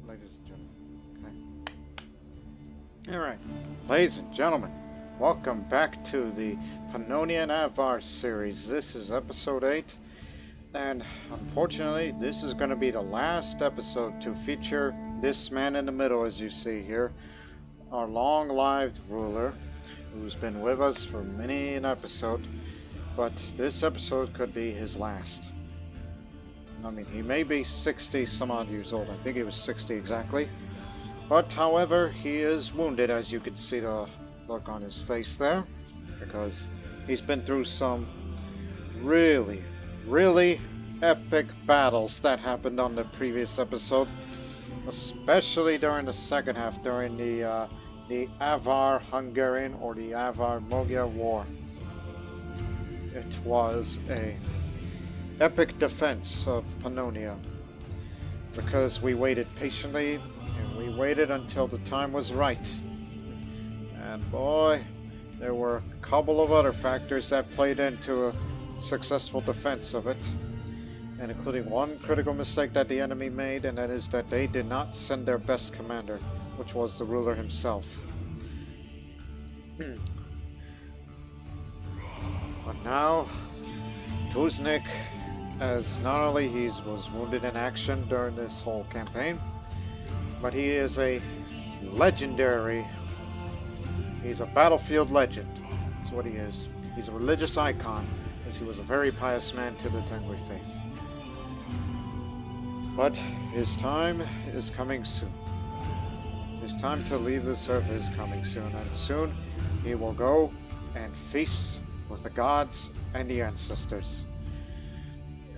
ladies and gentlemen. Okay. Alright, ladies and gentlemen, welcome back to the Pannonian Avars series. This is episode 8, and unfortunately, this is going to be the last episode to feature this man in the middle, as you see here, our long-lived ruler, who's been with us for many an episode, but this episode could be his last. I mean, he may be 60 some odd years old. I think he was 60 exactly. But, however, he is wounded, as you can see the look on his face there, because he's been through some really, really epic battles that happened on the previous episode, especially during the second half, during the Avar-Hungarian or the Avar-Mogia War. It was a epic defense of Pannonia, because we waited patiently and we waited until the time was right. And boy, there were a couple of other factors that played into a successful defense of it, and including one critical mistake that the enemy made, and that is that they did not send their best commander, which was the ruler himself. But now Tuzniq, as not only he was wounded in action during this whole campaign, but he is a legendary, he's a battlefield legend. That's what he is. He's a religious icon, as he was a very pious man to the Tengri faith. But his time is coming soon. His time to leave this earth is coming soon, and soon he will go and feast with the gods and the ancestors.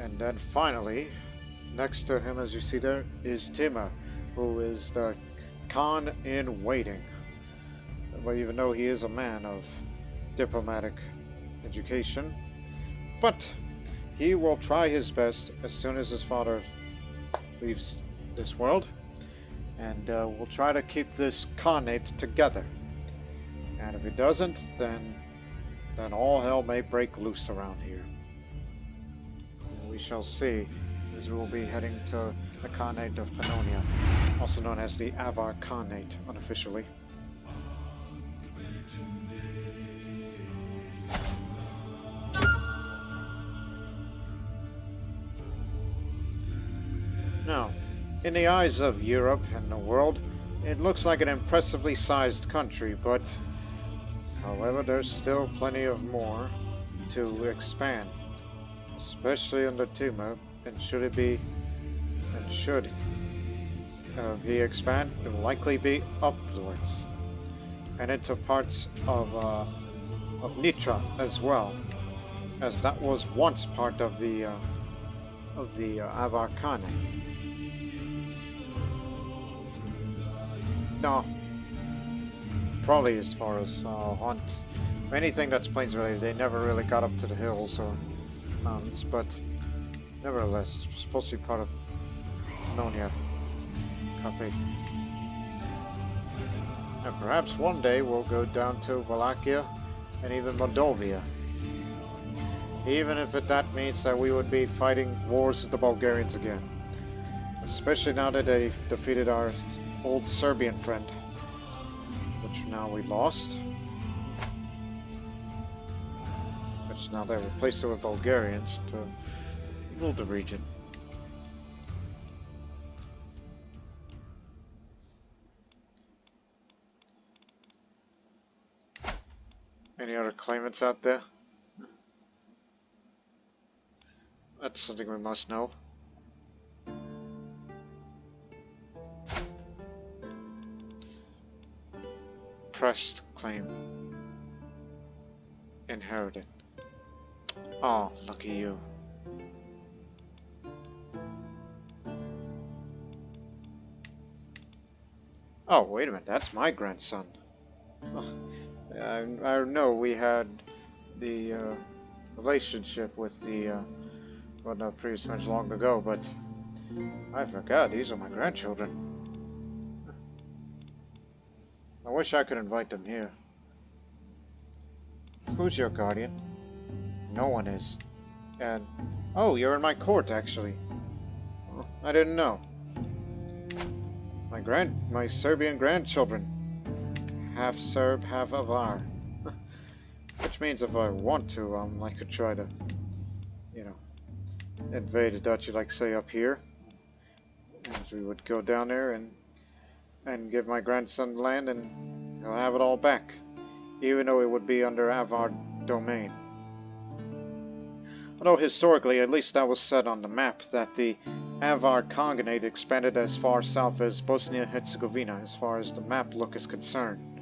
And then finally, next to him, as you see there, is Timër, who is the Khan in waiting. Well, even though he is a man of diplomatic education, but he will try his best as soon as his father leaves this world, and will try to keep this Khanate together. And if he doesn't, then all hell may break loose around here. We shall see, as we will be heading to the Khanate of Pannonia, also known as the Avar Khanate unofficially. Now, in the eyes of Europe and the world, it looks like an impressively sized country, but however, there's still plenty of more to expand, especially under Timër, and should he expand, it will likely be upwards and into parts of Nitra as well, as that was once part of the Avar Khanate. No, probably as far as Hunt, anything that's plains related, they never really got up to the hills or mountains, but nevertheless, it's supposed to be part of Pannonia Cafe. And perhaps one day we'll go down to Wallachia and even Moldavia, even if that means that we would be fighting wars with the Bulgarians again, especially now that they've defeated our old Serbian friend, which now we lost, which now they replaced it with Bulgarians to rule the region. Any other claimants out there? That's something we must know. Pressed claim. Inherited. Oh, lucky you. Oh, wait a minute, that's my grandson. Oh, I know we had the relationship with the previous marriage long ago, but I forgot these are my grandchildren. I wish I could invite them here. Who's your guardian? No one is. And oh, you're in my court, actually. I didn't know. my Serbian grandchildren. Half Serb, half Avar. Which means if I want to, I could try to, you know, invade a duchy like say up here. And we would go down there and give my grandson land and he'll have it all back. Even though it would be under Avar domain. Although historically, at least that was said on the map, that the Avar Khanate expanded as far south as Bosnia-Herzegovina, as far as the map look is concerned.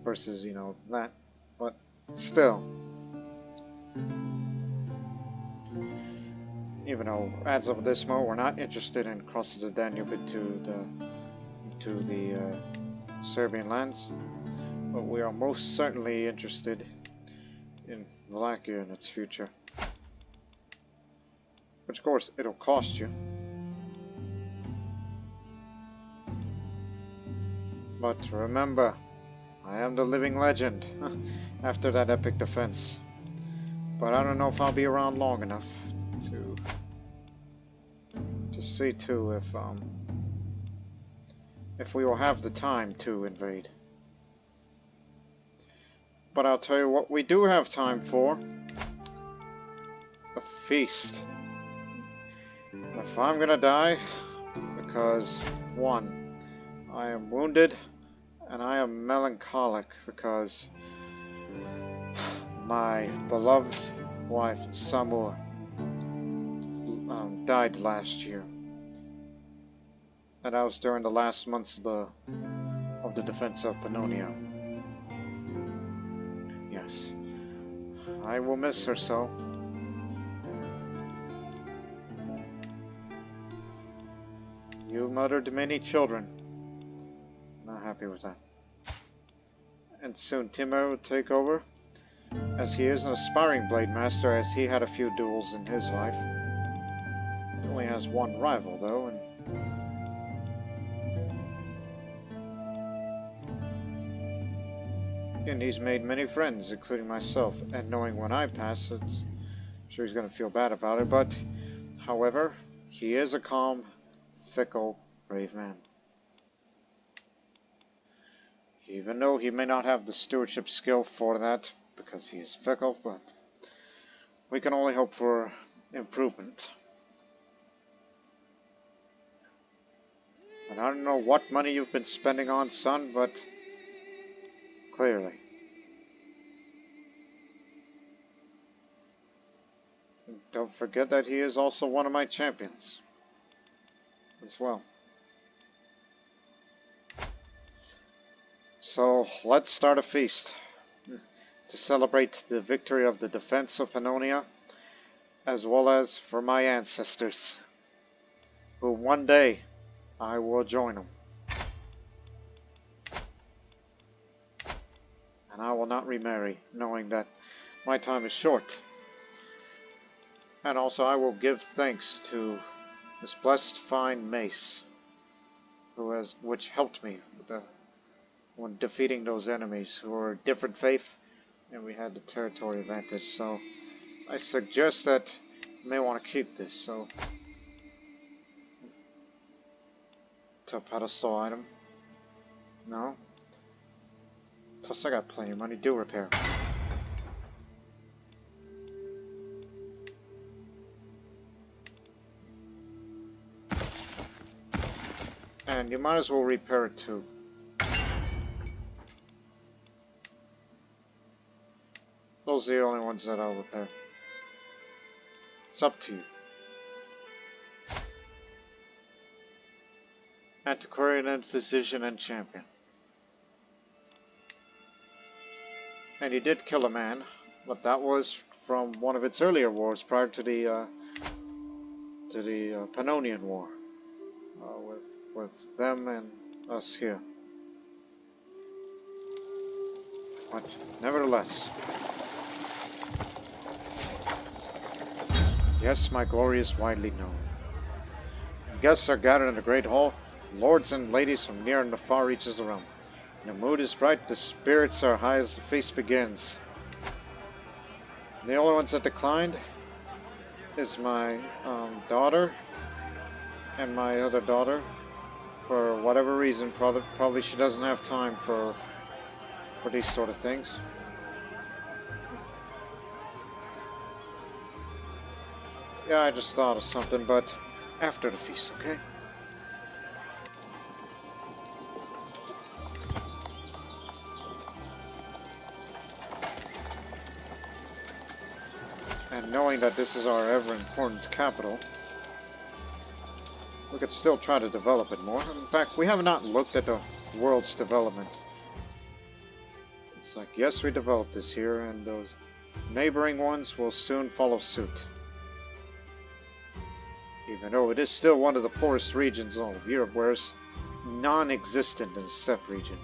Versus, you know, that. But still. Even though, as of this moment, we're not interested in crossing the Danube into the Serbian lands. But we are most certainly interested in Wallachia and its future. Which, of course, it'll cost you. But remember, I am the living legend after that epic defense. But I don't know if I'll be around long enough to see to if we will have the time to invade. But I'll tell you what we do have time for. A feast. If I'm gonna die, because 1, I am wounded, and I am melancholic because my beloved wife, Samur, died last year. And that was during the last months of the defense of Pannonia. Yes. I will miss her so. You murdered many children. Not happy with that. And soon Timur will take over, as he is an aspiring blade master, as he had a few duels in his life. He only has one rival though, and he's made many friends, including myself, and knowing when I pass, I'm sure he's going to feel bad about it, but, however, he is a calm, fickle, brave man. Even though he may not have the stewardship skill for that, because he is fickle, but we can only hope for improvement. And I don't know what money you've been spending on, son, but clearly. And don't forget that he is also one of my champions as well. So let's start a feast to celebrate the victory of the defense of Pannonia, as well as for my ancestors, who one day I will join them. And I will not remarry, knowing that my time is short. And also I will give thanks to this blessed fine mace, which helped me when defeating those enemies who were different faith, and we had the territory advantage. So I suggest that you may want to keep this. So to a pedestal item. No. Plus I got plenty of money to do repair. And you might as well repair it too. Those are the only ones that I'll repair. It's up to you. Antiquarian and physician and champion. And he did kill a man, but that was from one of its earlier wars prior to the Pannonian War, with them and us here. But nevertheless, yes, my glory is widely known. Guests are gathered in the great hall, lords and ladies from near and the far reaches of the realm. The mood is bright, the spirits are high as the feast begins. The only ones that declined is my daughter and my other daughter, For whatever reason, probably she doesn't have time for these sort of things. Yeah, I just thought of something, but after the feast, okay? And knowing that this is our ever-important capital, we could still try to develop it more. In fact, we have not looked at the world's development. It's like, yes, we developed this here, and those neighboring ones will soon follow suit. Even though it is still one of the poorest regions in all of Europe, whereas non-existent in the steppe region.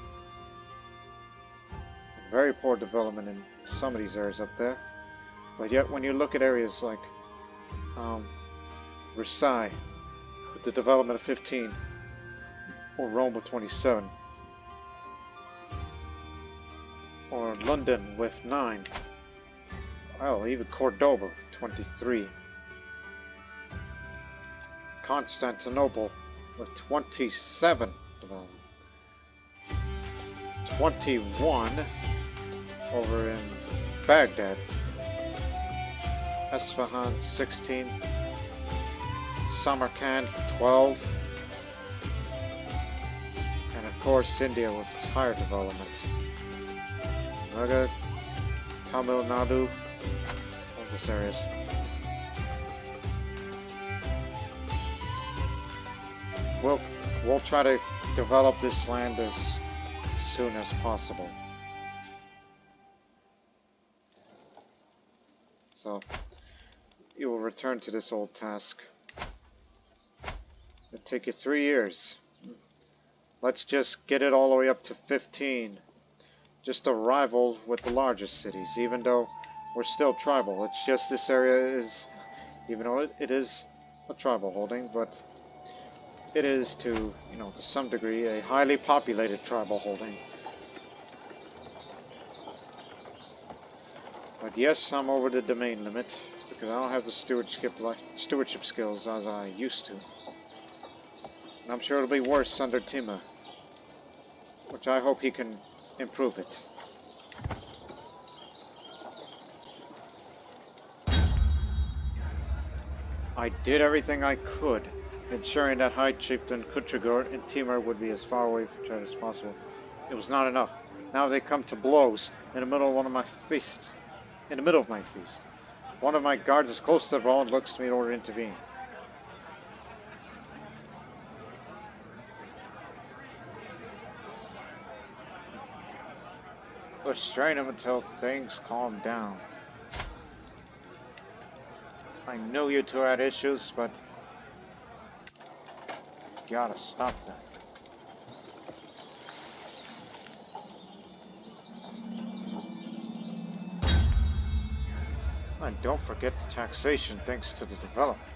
Very poor development in some of these areas up there. But yet, when you look at areas like Versailles, with the development of 15, or Rome with 27, or London with 9, well, even Cordoba, 23, Constantinople with 27 development, 21 over in Baghdad, Esfahan 16, Samarkand 12, and of course India with its higher development. Magadha, Tamil Nadu, all these areas. We'll try to develop this land as soon as possible. So you will return to this old task. It'll take you 3 years. Let's just get it all the way up to 15. Just a rival with the largest cities, even though we're still tribal. It's just this area is, even though it is a tribal holding, but it is to some degree, a highly populated tribal holding. But yes, I'm over the domain limit, because I don't have the stewardship skills as I used to. And I'm sure it'll be worse under Timur, which I hope he can improve it. I did everything I could, ensuring that High Chieftain Khunzakhal and Timur would be as far away from each other as possible. It was not enough. Now they come to blows in the middle of one of my feasts. In the middle of my feast. One of my guards is close to the wall and looks to me in order to intervene. Restrain him until things calm down. I know you two had issues, but you gotta stop that. And don't forget the taxation thanks to the development.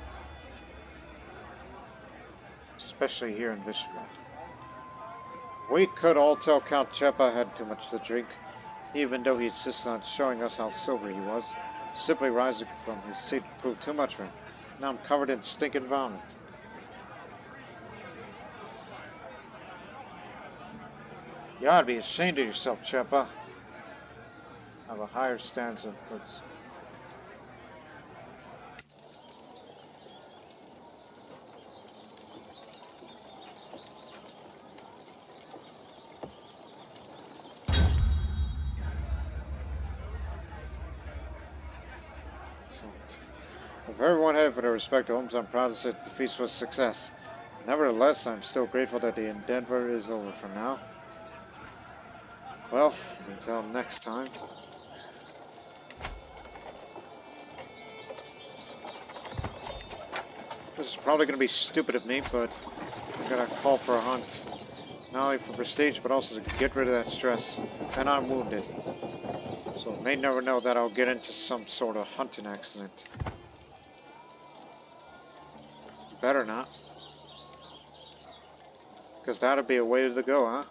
Especially here in Visegrad. We could all tell Count Chepa had too much to drink, even though he insisted on showing us how sober he was. Simply rising from his seat proved too much for him. Now I'm covered in stinking vomit. You ought to be ashamed of yourself, Chepa. I have a higher standard of goods. If everyone headed for their respective homes, I'm proud to say that the feast was a success. Nevertheless, I'm still grateful that the endeavor is over for now. Well, until next time. This is probably going to be stupid of me, but I'm going to call for a hunt. Not only for prestige, but also to get rid of that stress. And I'm wounded. So may never know that I'll get into some sort of hunting accident. Better not. Because that'd be a way to go, huh?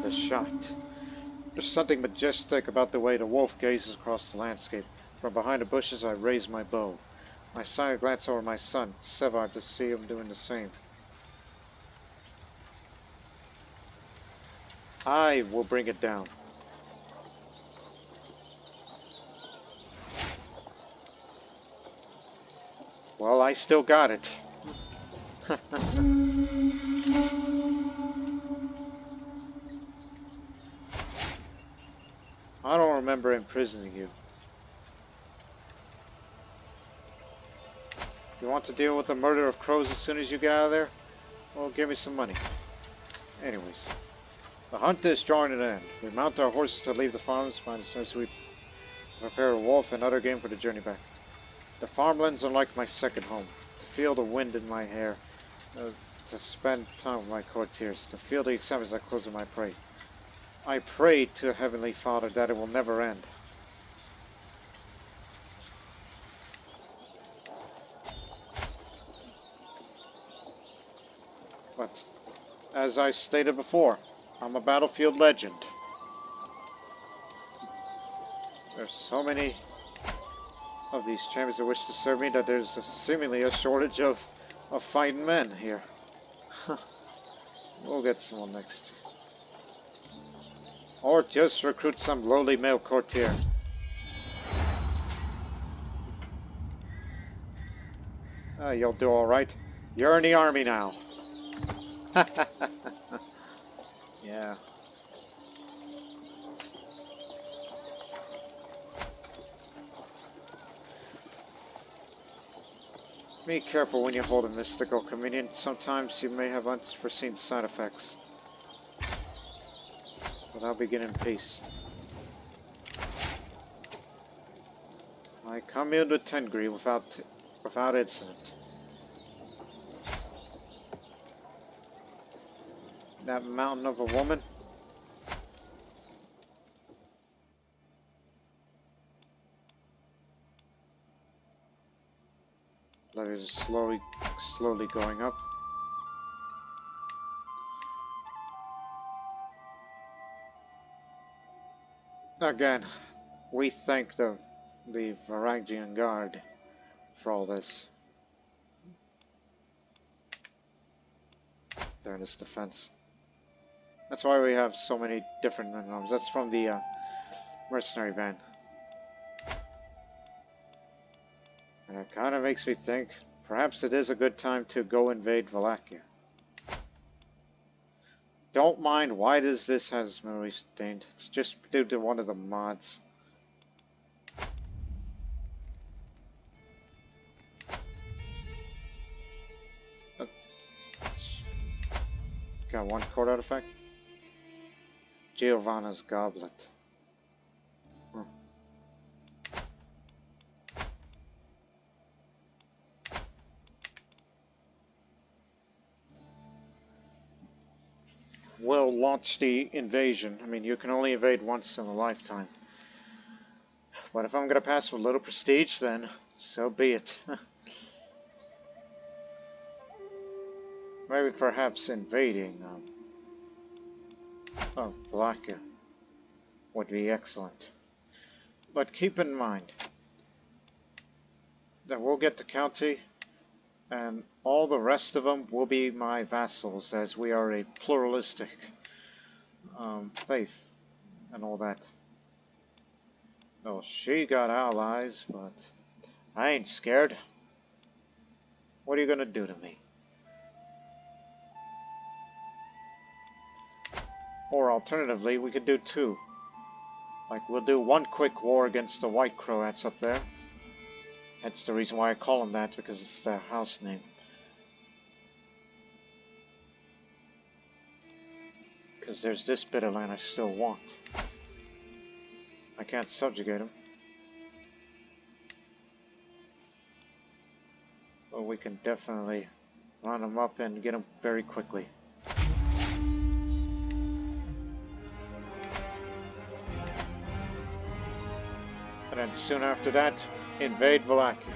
The shot. There's something majestic about the way the wolf gazes across the landscape. From behind the bushes I raise my bow. My side glance over my son, Sevar, to see him doing the same. I will bring it down. Well, I still got it. I don't remember imprisoning you. You want to deal with the murder of crows as soon as you get out of there? Well, give me some money. Anyways, the hunt is drawing to an end. We mount our horses to leave the farms, find as soon as we prepare a wolf and other game for the journey back. The farmlands are like my second home. To feel the wind in my hair, to spend time with my courtiers, to feel the excitement as I close my prey. I pray to Heavenly Father that it will never end. But, as I stated before, I'm a battlefield legend. There's so many of these champions that wish to serve me that there's seemingly a shortage of fighting men here. We'll get someone next. Or just recruit some lowly male courtier. You'll do alright. You're in the army now. Yeah. Be careful when you hold a mystical communion. Sometimes you may have unforeseen side effects. But I'll begin in peace. I communed with Tengri without incident. That mountain of a woman? Levy is slowly going up. Again, we thank the Varangian Guard for all this. There in its defense. That's why we have so many different men arms. That's from the mercenary band. And it kind of makes me think, perhaps it is a good time to go invade Wallachia. Don't mind why does this has memory stained. It's just due to one of the mods. Got one card artifact. Giovanna's Goblet. Will launch the invasion. I mean, you can only invade once in a lifetime. But if I'm going to pass with little prestige, then so be it. Maybe perhaps invading Wallachia would be excellent. But keep in mind that we'll get the county and all the rest of them will be my vassals, as we are a pluralistic faith and all that. No, she got allies, but I ain't scared. What are you gonna do to me? Or alternatively, we could do two. Like, we'll do one quick war against the White Croats up there. That's the reason why I call them that, because it's their house name. Because there's this bit of land I still want. I can't subjugate them. But we can definitely run them up and get them very quickly. And then soon after that, invade Wallachia.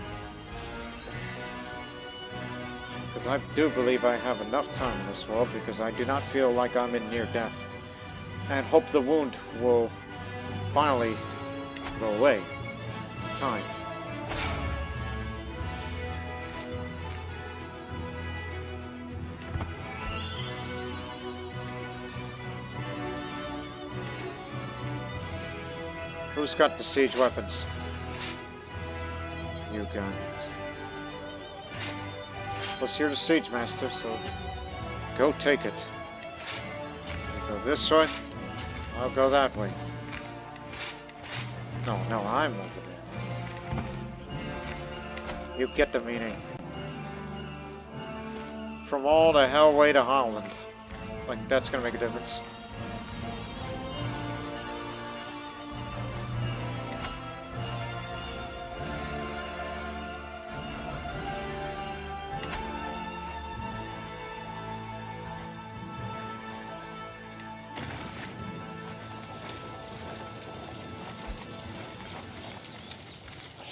Because I do believe I have enough time in this world, because I do not feel like I'm in near death. And hope the wound will finally go away in time. Who's got the siege weapons? You guys. Plus you're the siege master, so go take it. You go this way, I'll go that way. No, I'm over there. You get the meaning. From all the hell way to Holland. Like, that's gonna make a difference.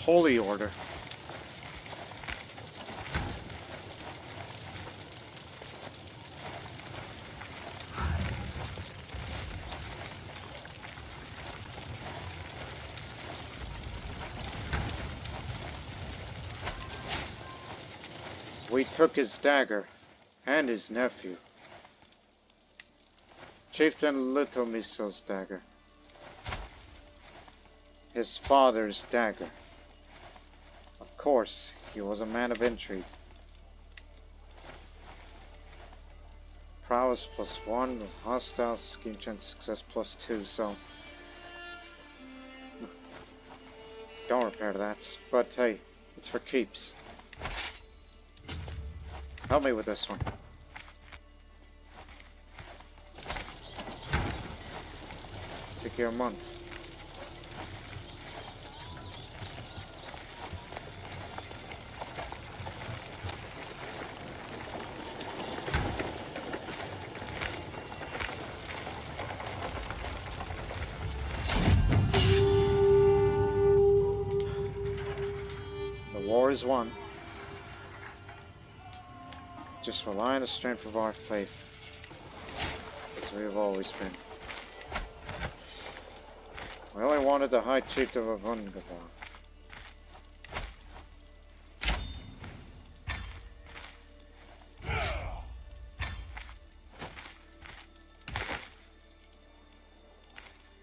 Holy Order. We took his dagger and his nephew. Chieftain Little Miso's dagger. His father's dagger. Of course, he was a man of intrigue. Prowess +1 with hostile scheme chance success +2, so don't repair that. But hey, it's for keeps. Help me with this one. Take you a month. War is won. Just rely on the strength of our faith, as we have always been. We only wanted the High Chieftain of Khunzakhal.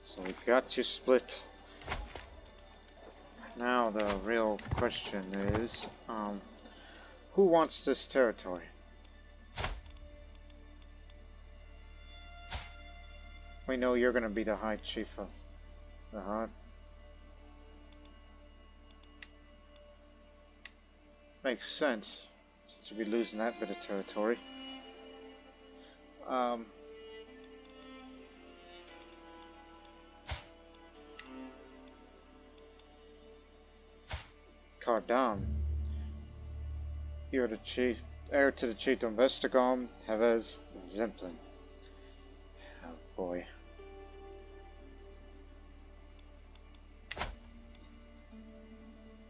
So we got you split. Now the real question is, who wants this territory? We know you're going to be the High Chief of the Hutt. Makes sense, since you'll be losing that bit of territory. Cardam, you're the heir to the chief of Vestergom, Havez, and Zemplin. Oh boy.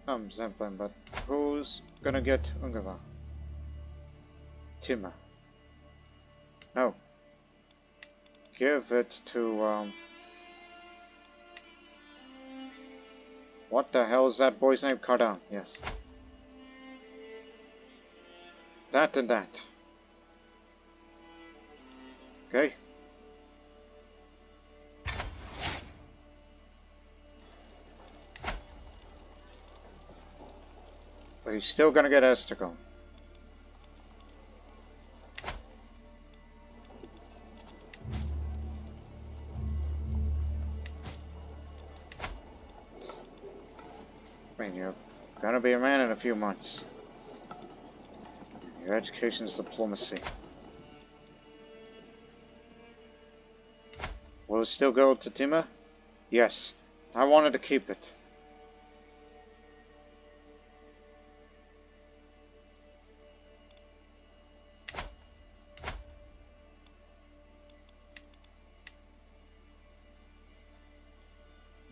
I'm Zemplin, but who's gonna get Ungava? Timër. No. Give it to, what the hell is that boy's name? Cardam, yes. That and that. Okay. But he's still gonna get Estegon. I mean, you're gonna be a man in a few months. Your education is diplomacy. Will it still go to Timër? Yes. I wanted to keep it.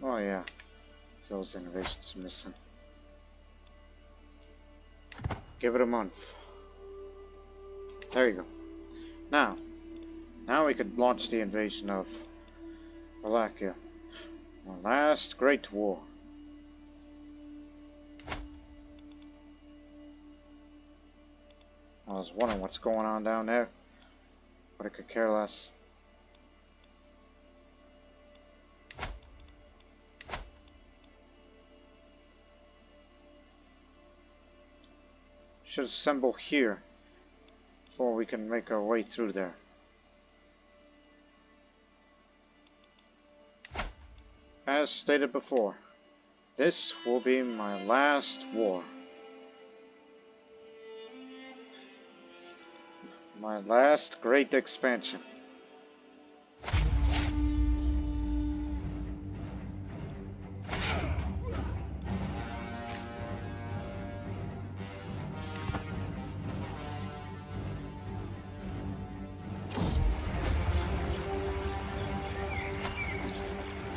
Oh yeah. Those innovations missing. Give it a month. There you go. Now we could launch the invasion of Wallachia. Our last great war. I was wondering what's going on down there, but I could care less. should assemble here before we can make our way through there. As stated before, this will be my last war. My last great expansion.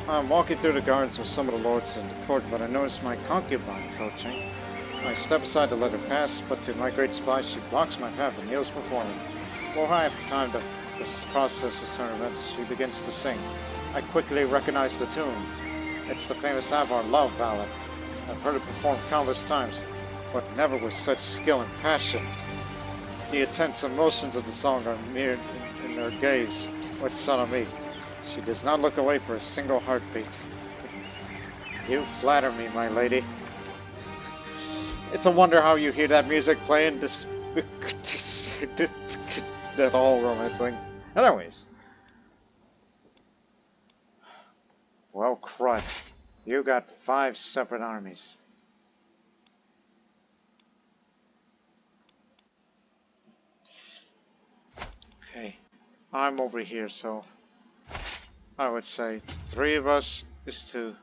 I'm walking through the gardens with some of the lords in the court, but I notice my concubine approaching. I step aside to let her pass, but to my great surprise, she blocks my path and kneels before me. Before I have time to process this turn of events, she begins to sing. I quickly recognize the tune. It's the famous Avar love ballad. I've heard it performed countless times, but never with such skill and passion. The intense emotions of the song are mirrored in her gaze, which set on me. She does not look away for a single heartbeat. You flatter me, my lady. It's a wonder how you hear that music playing this that all romance thing. Anyways. Well, crud. You got 5 separate armies. Okay. I'm over here, so I would say 3 of us is to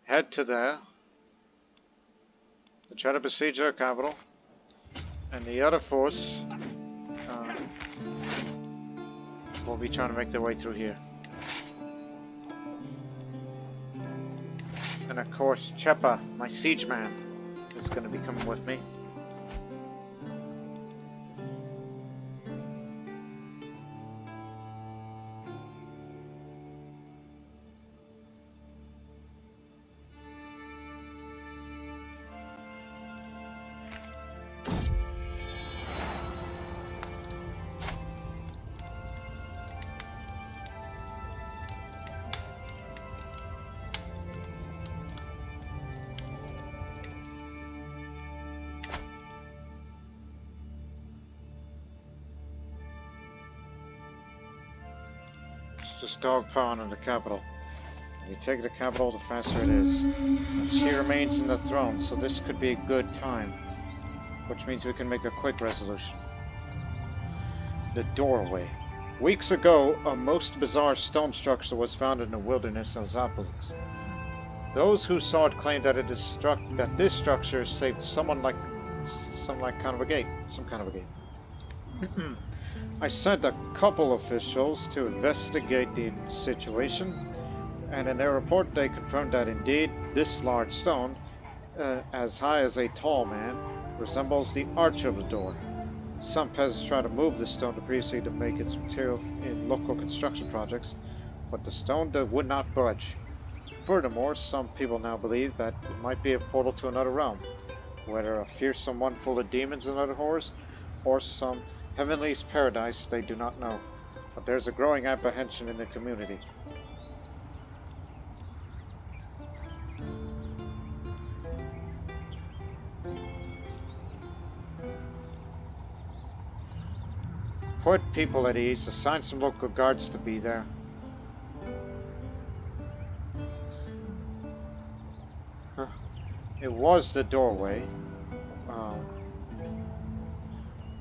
head to there to try to besiege our capital, and the other force will be trying to make their way through here. And of course, Chepa, my siege man, is going to be coming with me. Just dogpile in the capital. If we take the capital, the faster it is. And she remains in the throne, so this could be a good time. Which means we can make a quick resolution. The doorway. Weeks ago, a most bizarre stone structure was found in the wilderness of Zapolis. Those who saw it claimed that this structure saved some kind of a gate. I sent a couple officials to investigate the situation, and in their report they confirmed that indeed this large stone, as high as a tall man, resembles the arch of the door. Some peasants tried to move this stone to previously to make its material in local construction projects, but the stone would not budge. Furthermore, some people now believe that it might be a portal to another realm, whether a fearsome one full of demons and other horrors, or some heavenly's paradise, they do not know, but there's a growing apprehension in the community. Put people at ease, assign some local guards to be there. It was the doorway.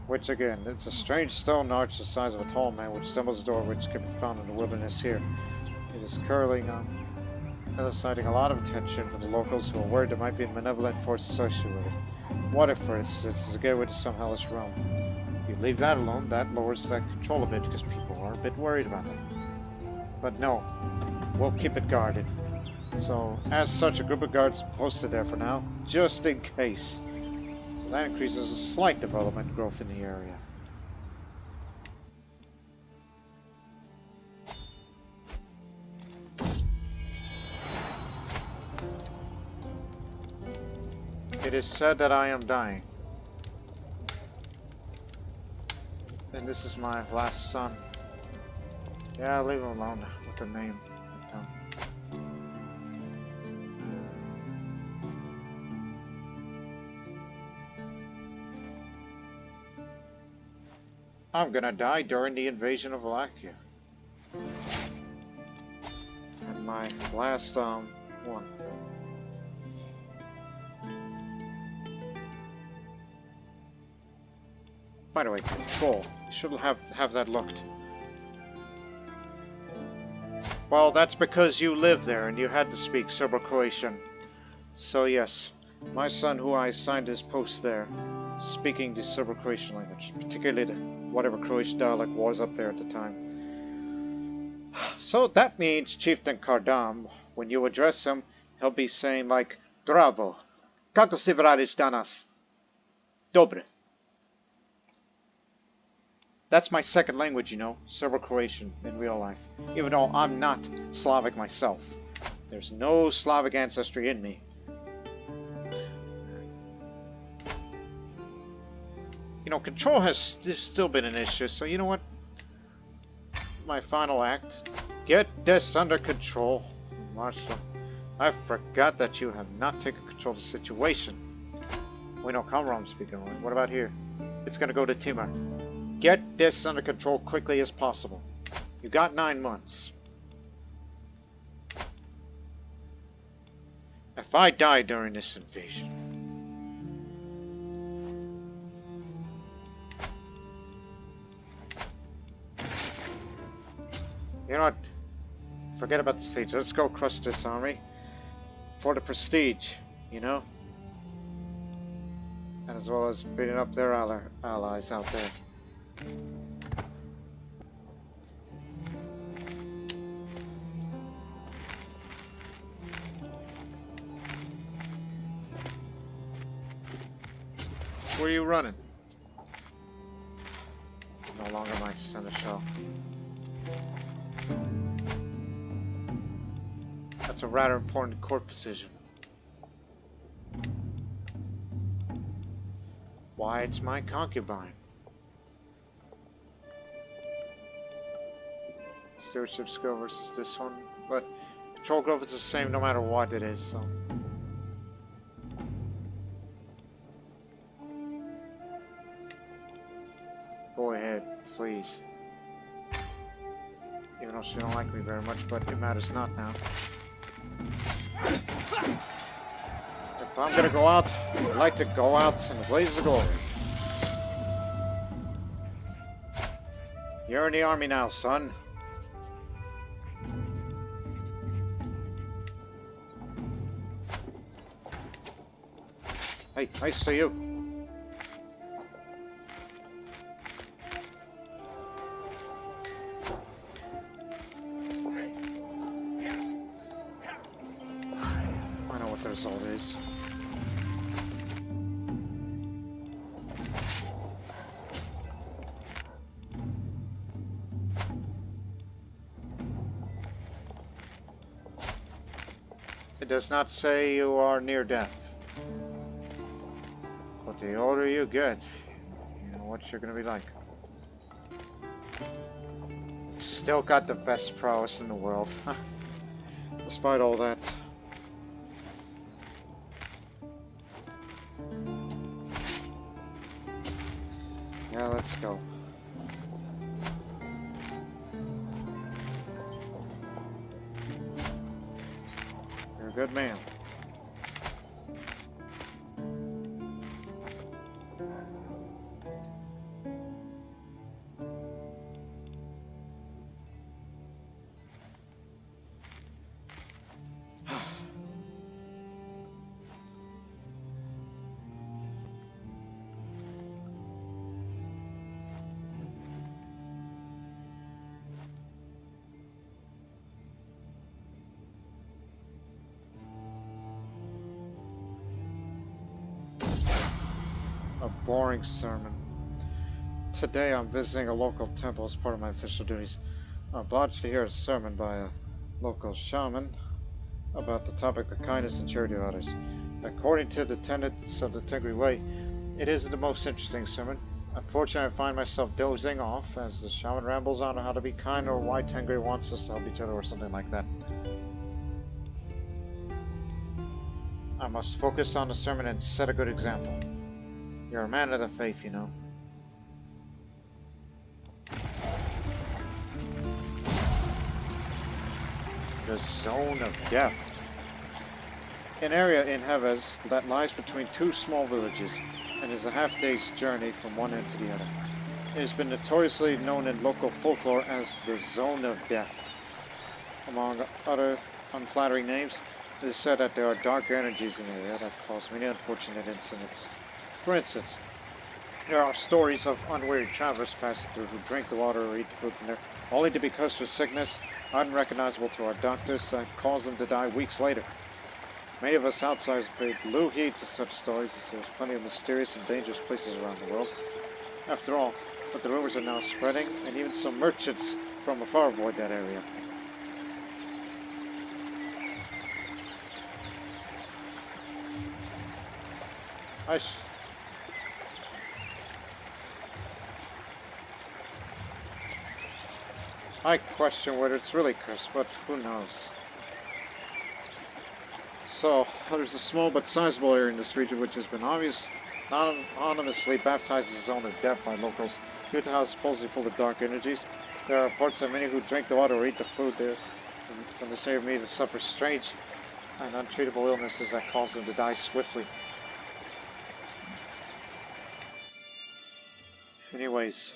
Which again, it's a strange stone arch the size of a tall man, which resembles a door which can be found in the wilderness here. It is curling eliciting a lot of attention from the locals who are worried there might be a malevolent force associated with it. What if, for instance, it's a gateway to some hellish realm? If you leave that alone, that lowers that control a bit because people are a bit worried about it. But no, we'll keep it guarded. So, as such, a group of guards posted there for now, just in case. So that increases a slight development growth in the area. It is said that I am dying. And this is my last son. Yeah, leave him alone with the name. I'm gonna die during the invasion of Wallachia. And my last, one. By the way, control. You should have that looked. Well, that's because you live there and you had to speak Serbo-Croatian. So yes, my son, who I assigned his post there, speaking the Serbo-Croatian language, particularly the whatever Croatian dialect was up there at the time. So that means Chieftain Kardam, when you address him, he'll be saying like, Dravo, kako si radiš danas? Dobre. That's my second language, you know, Serbo-Croatian in real life. Even though I'm not Slavic myself. There's no Slavic ancestry in me. You know, control has still been an issue, so you know what? My final act. Get this under control. Marshal, I forgot that you have not taken control of the situation. We know Kamram's speaking. What about here? It's gonna go to Timur. Get this under control quickly as possible. You got 9 months. If I die during this invasion, you know what? Forget about the siege. Let's go crush this army for the prestige, you know? And as well as beating up their allies out there. Where are you running? No longer my seneschal. That's a rather important court position. Why, it's my concubine. Stewardship skill versus this one, but control growth is the same no matter what it is, so. Go ahead, please. Even though she don't like me very much, but it matters not now. If I'm gonna go out, I'd like to go out in the blazes of glory. You're in the army now, son. Hey, I see you. I know what the result is. It does not say you are near death. But the older you get, you know what you're gonna be like. Still got the best prowess in the world, despite all that. Yeah, let's go. You're a good man. A boring sermon. Today I'm visiting a local temple as part of my official duties. I'm obliged to hear a sermon by a local shaman about the topic of kindness and charity of others. According to the tenets of the Tigray Way, it isn't the most interesting sermon. Unfortunately, I find myself dozing off as the shaman rambles on how to be kind or why Tigray wants us to help each other or something like that. I must focus on the sermon and set a good example. You're a man of the faith, you know. the Zone of Death. An area in Avars that lies between two small villages and is a half-day's journey from one end to the other. It has been notoriously known in local folklore as the Zone of Death. Among other unflattering names, it is said that there are dark energies in the area that cause many unfortunate incidents. For instance, there are stories of unwary travelers passing through who drink the water or eat the food from there, only to be cursed with sickness, unrecognizable to our doctors, that cause them to die weeks later. Many of us outsiders pay little heed to such stories, as there's plenty of mysterious and dangerous places around the world. After all, but the rumors are now spreading, and even some merchants from afar avoid that area. I question whether it's really cursed, but who knows. So, there's a small but sizable area in this region which has been anonymously baptized as a Zone of Death by locals due to how it's supposedly full of dark energies. There are reports that many who drink the water or eat the food there from this area may suffer strange and untreatable illnesses that cause them to die swiftly. Anyways,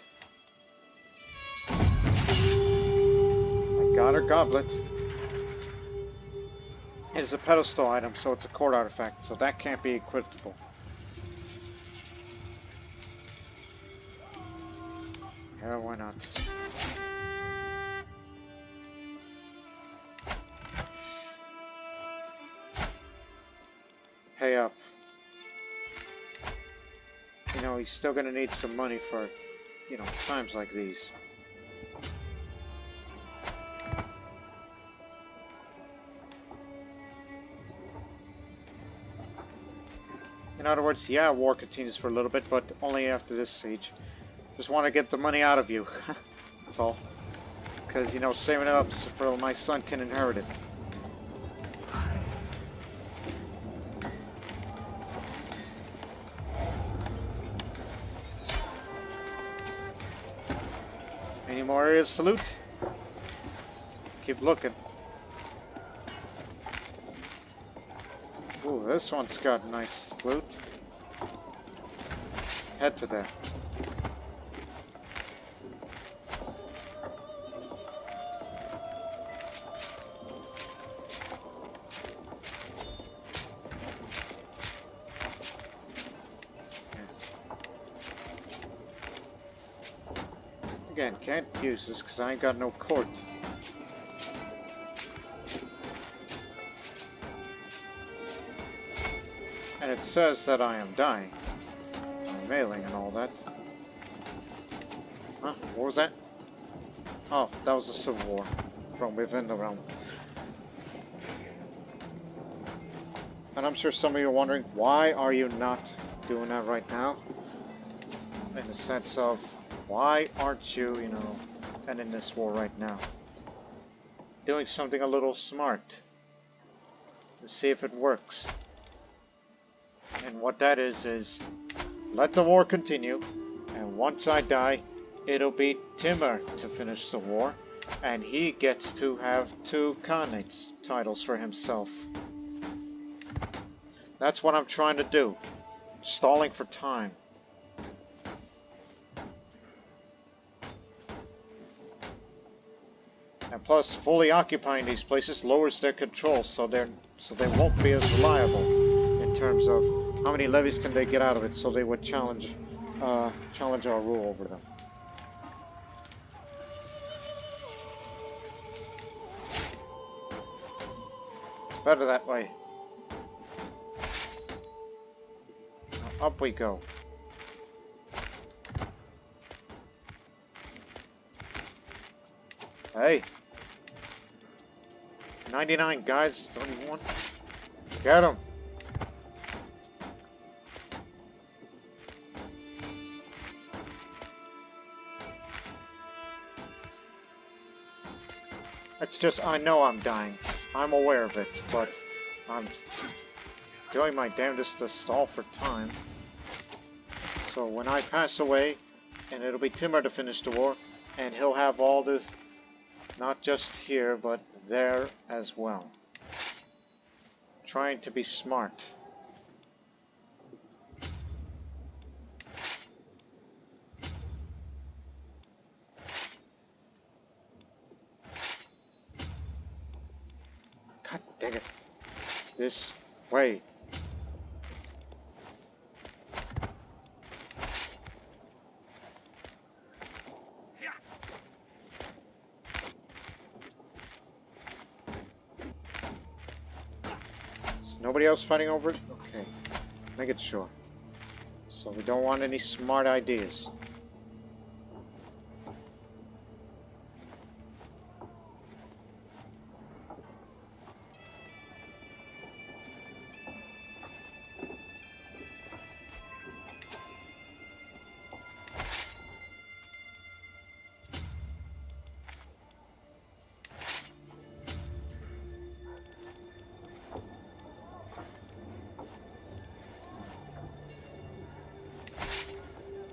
I got her goblet. It is a pedestal item, so it's a court artifact, so that can't be equitable. Yeah, why not? Pay up. You know, he's still gonna need some money for, you know, times like these. In other words, yeah, war continues for a little bit, but only after this siege. Just want to get the money out of you. That's all. Because, you know, saving it up so for my son can inherit it. Any more areas to loot? Keep looking. Ooh, this one's got nice loot. Head to there. Again, can't use this because I ain't got no court. And it says that I am dying. I'm mailing and all that. Huh? What was that? Oh, that was a civil war from within the realm. And I'm sure some of you are wondering, why are you not doing that right now? In the sense of, why aren't you, you know, ending this war right now? Doing something a little smart. To see if it works. And what that is let the war continue, and once I die, it'll be Timur to finish the war, and he gets to have 2 Khanate titles for himself. That's what I'm trying to do. Stalling for time. And plus, fully occupying these places lowers their control, so they won't be as reliable in terms of how many levies can they get out of it, so they would challenge our rule over them. It's better that way. Now, up we go. Hey. 99 guys, it's only one. Get him. It's just, I know I'm dying. I'm aware of it, but I'm doing my damnedest to stall for time. So when I pass away, and it'll be Timur to finish the war, and he'll have all the, not just here, but there as well. Trying to be smart. God dang it. This way. Nobody else fighting over it? Okay. Make it sure. So we don't want any smart ideas.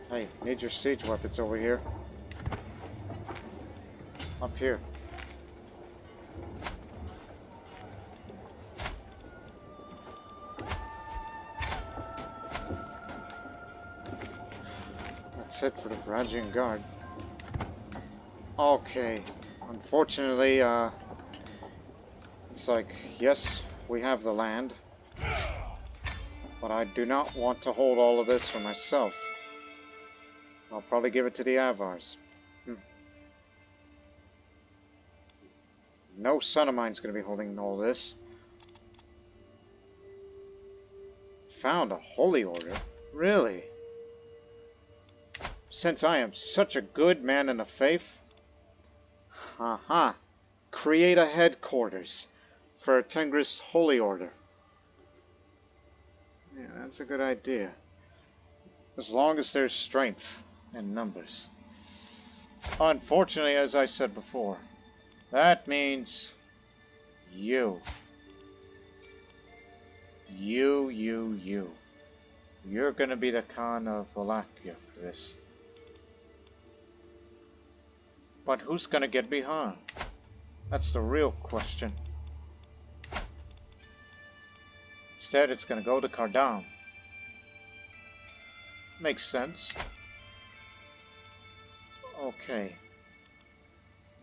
Hey, need your siege weapons over here. Up here. That's it for the Varangian Guard. Okay. Unfortunately, it's like, yes, we have the land, but I do not want to hold all of this for myself. I'll probably give it to the Avars. No son of mine's going to be holding all this. Found a holy order? Really? Since I am such a good man in the faith? Haha. Create a headquarters for a Tengrist holy order. Yeah, that's a good idea. As long as there's strength and numbers. Unfortunately, as I said before, that means you. You. You're gonna be the Khan of Wallachia for this. But who's gonna get behind? That's the real question. Instead, it's gonna go to Cardam. Makes sense. Okay.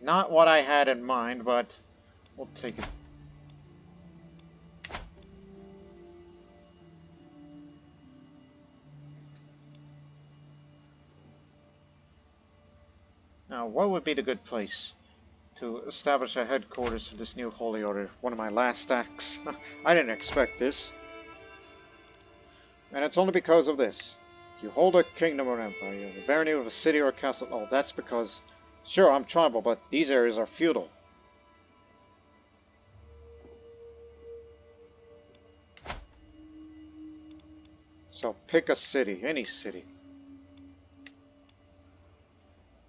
Not what I had in mind, but we'll take it. Now, what would be the good place to establish a headquarters for this new holy order? One of my last acts. I didn't expect this. And it's only because of this. You hold a kingdom or empire, you have a barony of a city or a castle. Oh, that's because, sure, I'm tribal, but these areas are feudal. So pick a city, any city.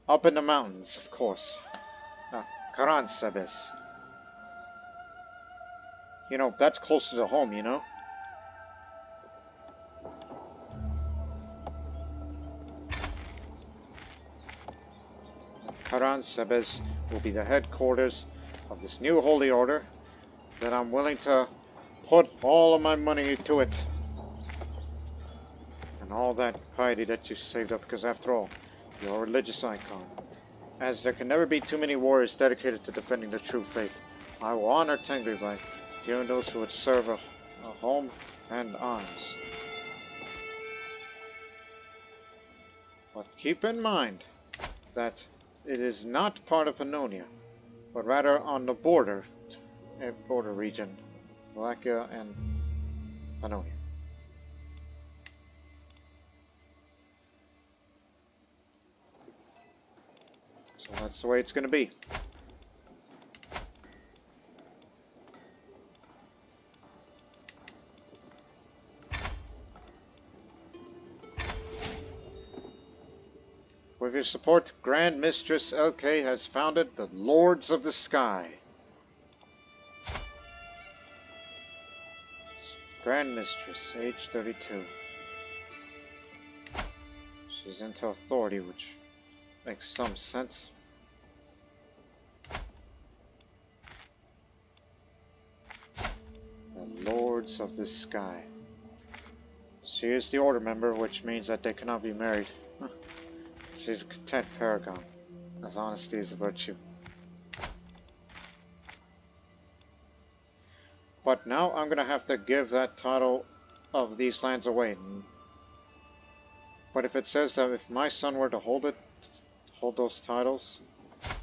Up in the mountains, of course. Karansebes. You know, that's closer to home, you know? Karansebes will be the headquarters of this new holy order that I'm willing to put all of my money into it. And all that piety that you saved up, because after all, you're a religious icon. As there can never be too many warriors dedicated to defending the true faith, I will honor Tengri by giving those who would serve a home and arms. But keep in mind that it is not part of Pannonia, but rather on the border region, Wallachia and Pannonia. So that's the way it's going to be. With your support, Grand Mistress LK has founded the Lords of the Sky. Grand Mistress, age 32. She's into authority, which makes some sense. prince of this sky. She is the order member, which means that they cannot be married. She's a content paragon, as honesty is a virtue. But now I'm gonna have to give that title of these lands away. But if it says that if my son were to hold those titles,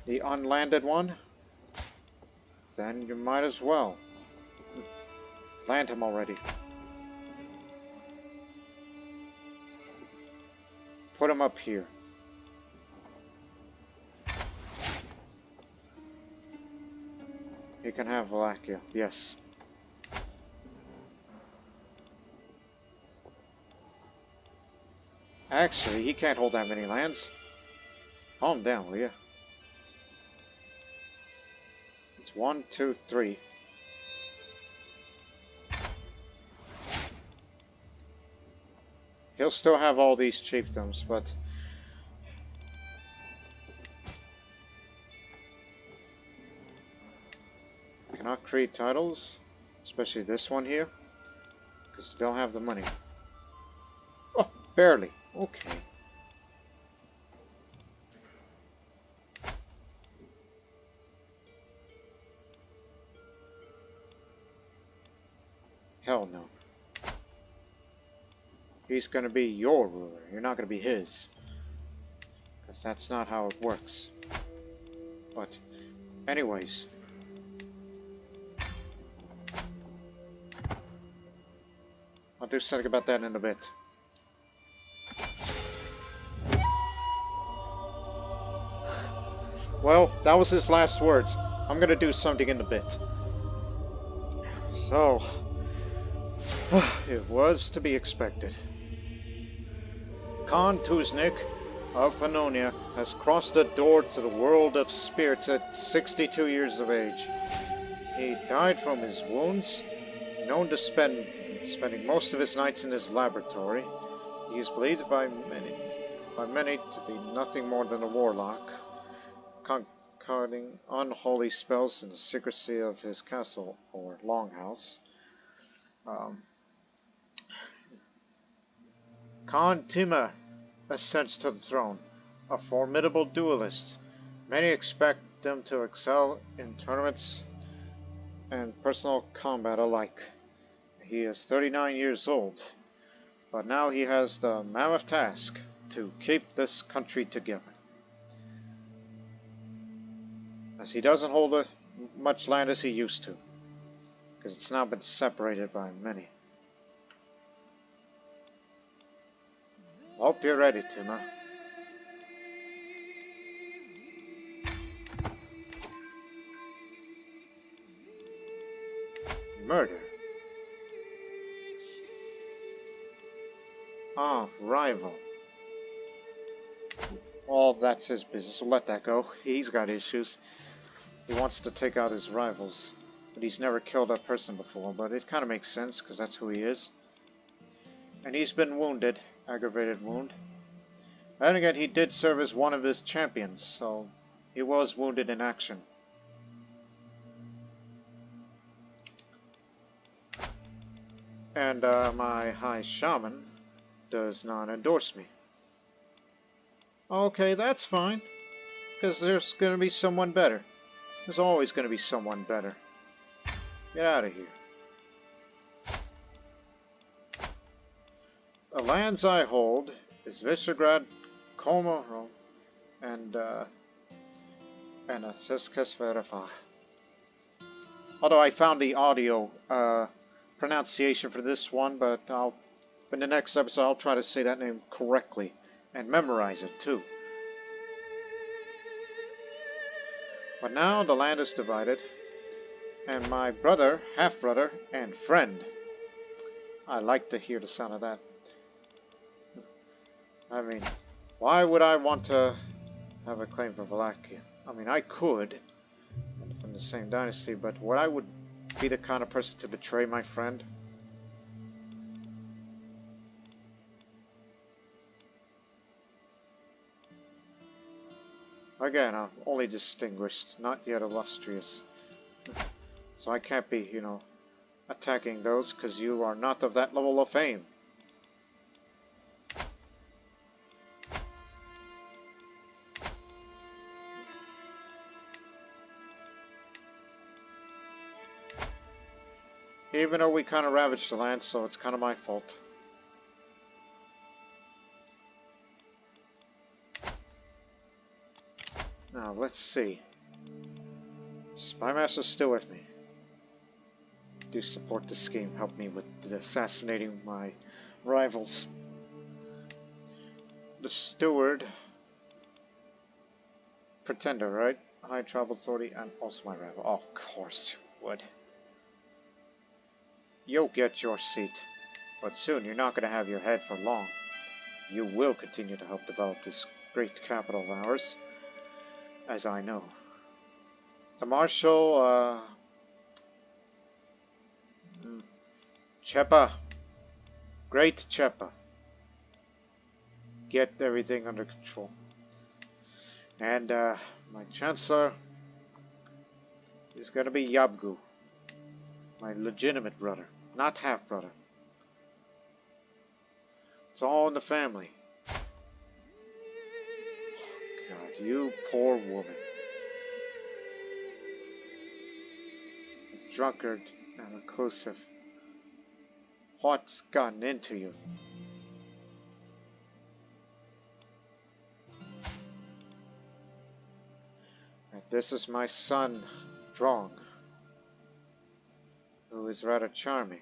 the unlanded one, then you might as well land him already. Put him up here. He can have Wallachia, yes. Actually, he can't hold that many lands. Calm down, will ya? It's 1, 2, 3. He'll still have all these chiefdoms, but cannot create titles, especially this one here, because they don't have the money. Oh, barely. Okay. Hell no. He's gonna be your ruler. You're not gonna be his. Because that's not how it works. But, anyways. I'll do something about that in a bit. Well, that was his last words. I'm gonna do something in a bit. So, it was to be expected. Khan Tuzniq of Pannonia has crossed the door to the world of spirits at 62 years of age. He died from his wounds, known to spending most of his nights in his laboratory. He is believed by many to be nothing more than a warlock, concocting unholy spells in the secrecy of his castle or longhouse. Khan Timër ascends to the throne, a formidable duelist. Many expect him to excel in tournaments and personal combat alike. He is 39 years old, but now he has the mammoth task to keep this country together. As he doesn't hold as much land as he used to, because it's now been separated by many. Hope you're ready, Timër. Murder. Ah, rival. Well, that's his business. We'll let that go. He's got issues. He wants to take out his rivals. But he's never killed a person before. But it kind of makes sense, because that's who he is. And he's been wounded. Aggravated wound. And again, he did serve as one of his champions. So, he was wounded in action. And my high shaman does not endorse me. Okay, that's fine. Because there's going to be someone better. There's always going to be someone better. Get out of here. The lands I hold is Visegrad, Komarov, and a successor. Although I found the audio pronunciation for this one, but in the next episode I'll try to say that name correctly and memorize it too. But now the land is divided, and my brother, half-brother, and friend. I like to hear the sound of that. I mean, why would I want to have a claim for Wallachia? I mean, I could, from the same dynasty, but would I be the kind of person to betray my friend? Again, I'm only distinguished, not yet illustrious. So I can't be, attacking those because you are not of that level of fame. Even though we kind of ravaged the land, so it's kind of my fault. Now, let's see. Spymaster's still with me. Do support the scheme. Help me with assassinating my rivals. The steward. Pretender, right? High tribal authority and also my rival. Oh, of course you would. You'll get your seat. But soon you're not going to have your head for long. You will continue to help develop this great capital of ours. As I know. The Marshal, Chepa. Great Chepa. Get everything under control. And, my Chancellor is gonna be Yabgu. My legitimate brother. Not half-brother. It's all in the family. God, you poor woman. A drunkard and reclusive. What's gotten into you? And this is my son, Drong, who is rather charming.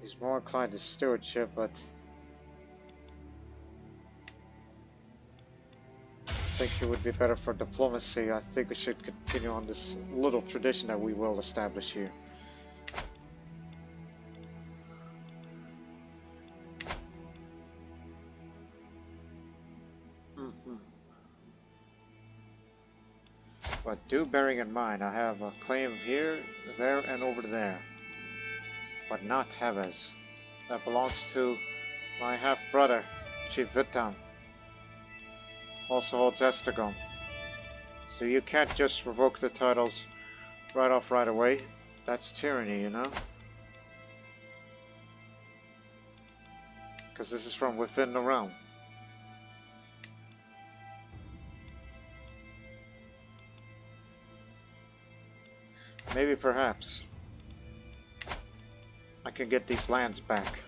He's more inclined to stewardship, but I think it would be better for diplomacy. I think we should continue on this little tradition that we will establish here. But do bearing in mind, I have a claim here, there, and over there. But not Heves. That belongs to my half-brother, Chief Vitam. Also holds Estagon. So you can't just revoke the titles right off right away. That's tyranny, you know? Because this is from within the realm. Maybe perhaps I can get these lands back.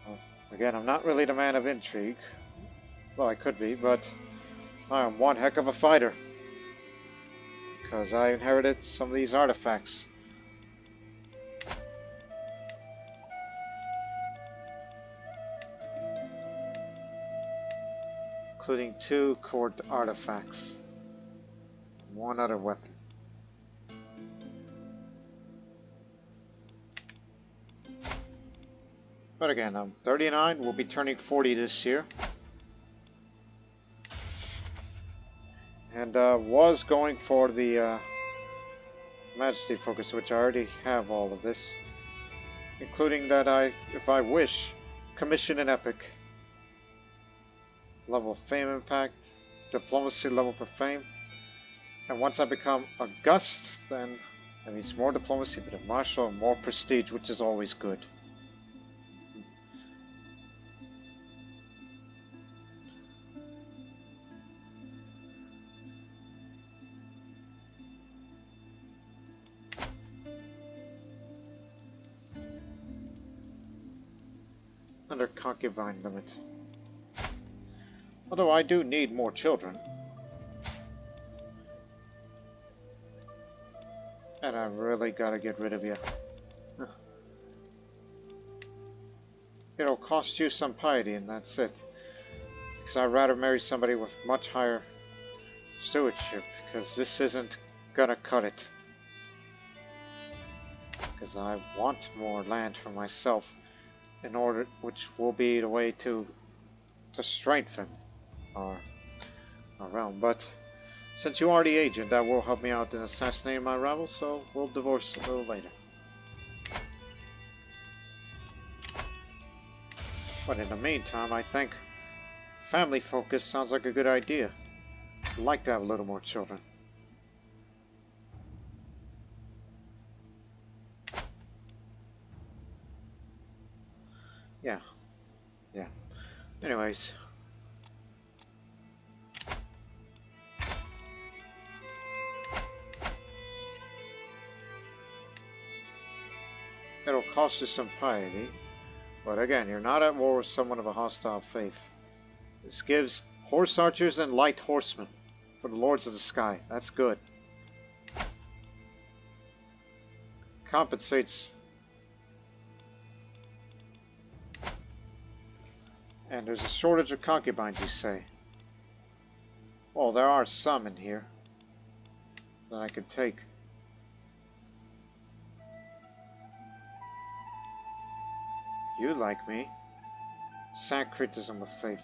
Well, again, I'm not really the man of intrigue. Well, I could be, but I am one heck of a fighter. Because I inherited some of these artifacts. Including 2 court artifacts. One other weapon. But again, I'm 39, we'll be turning 40 this year. And was going for the Majesty focus, which I already have all of this. Including that I, if I wish, commission an epic. Level of fame impact, diplomacy level for fame. And once I become August, then that means more diplomacy, but a marshal and more prestige, which is always good. Under concubine limit. Although I do need more children. And I really gotta get rid of you. It'll cost you some piety and that's it. Because I'd rather marry somebody with much higher stewardship. Because this isn't gonna cut it. Because I want more land for myself. In order, which will be the way to strengthen our realm. But since you are the agent, that will help me out in assassinating my rival, so we'll divorce a little later. But in the meantime, I think family focus sounds like a good idea. I'd like to have a little more children. Yeah. Yeah. Anyways. It'll cost you some piety. But again, you're not at war with someone of a hostile faith. This gives horse archers and light horsemen for the lords of the sky. That's good. Compensates. And there's a shortage of concubines, you say? Well, there are some in here that I could take. You like me. Syncretism of faith.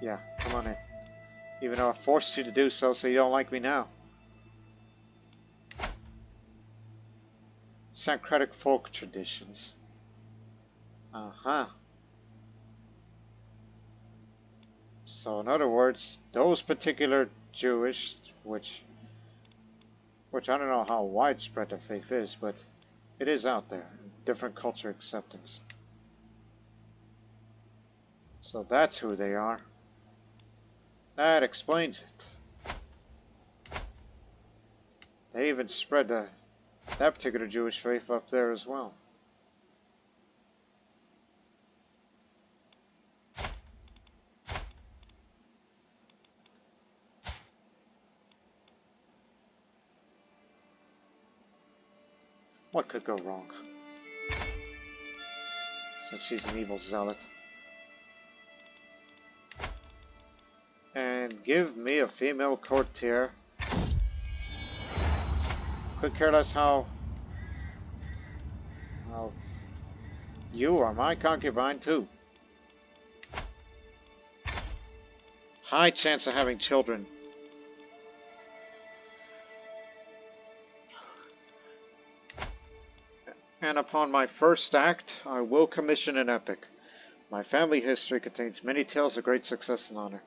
Yeah, come on in. Even though I forced you to do so, so you don't like me now. Syncretic folk traditions. Uh-huh. So in other words, those particular Jewish, which I don't know how widespread their faith is, but it is out there. Different culture acceptance. So that's who they are. That explains it. They even spread that particular Jewish faith up there as well. What could go wrong? Since she's an evil zealot. And give me a female courtier. Could care less how you are my concubine too. High chance of having children. And upon my first act, I will commission an epic. My family history contains many tales of great success and honor.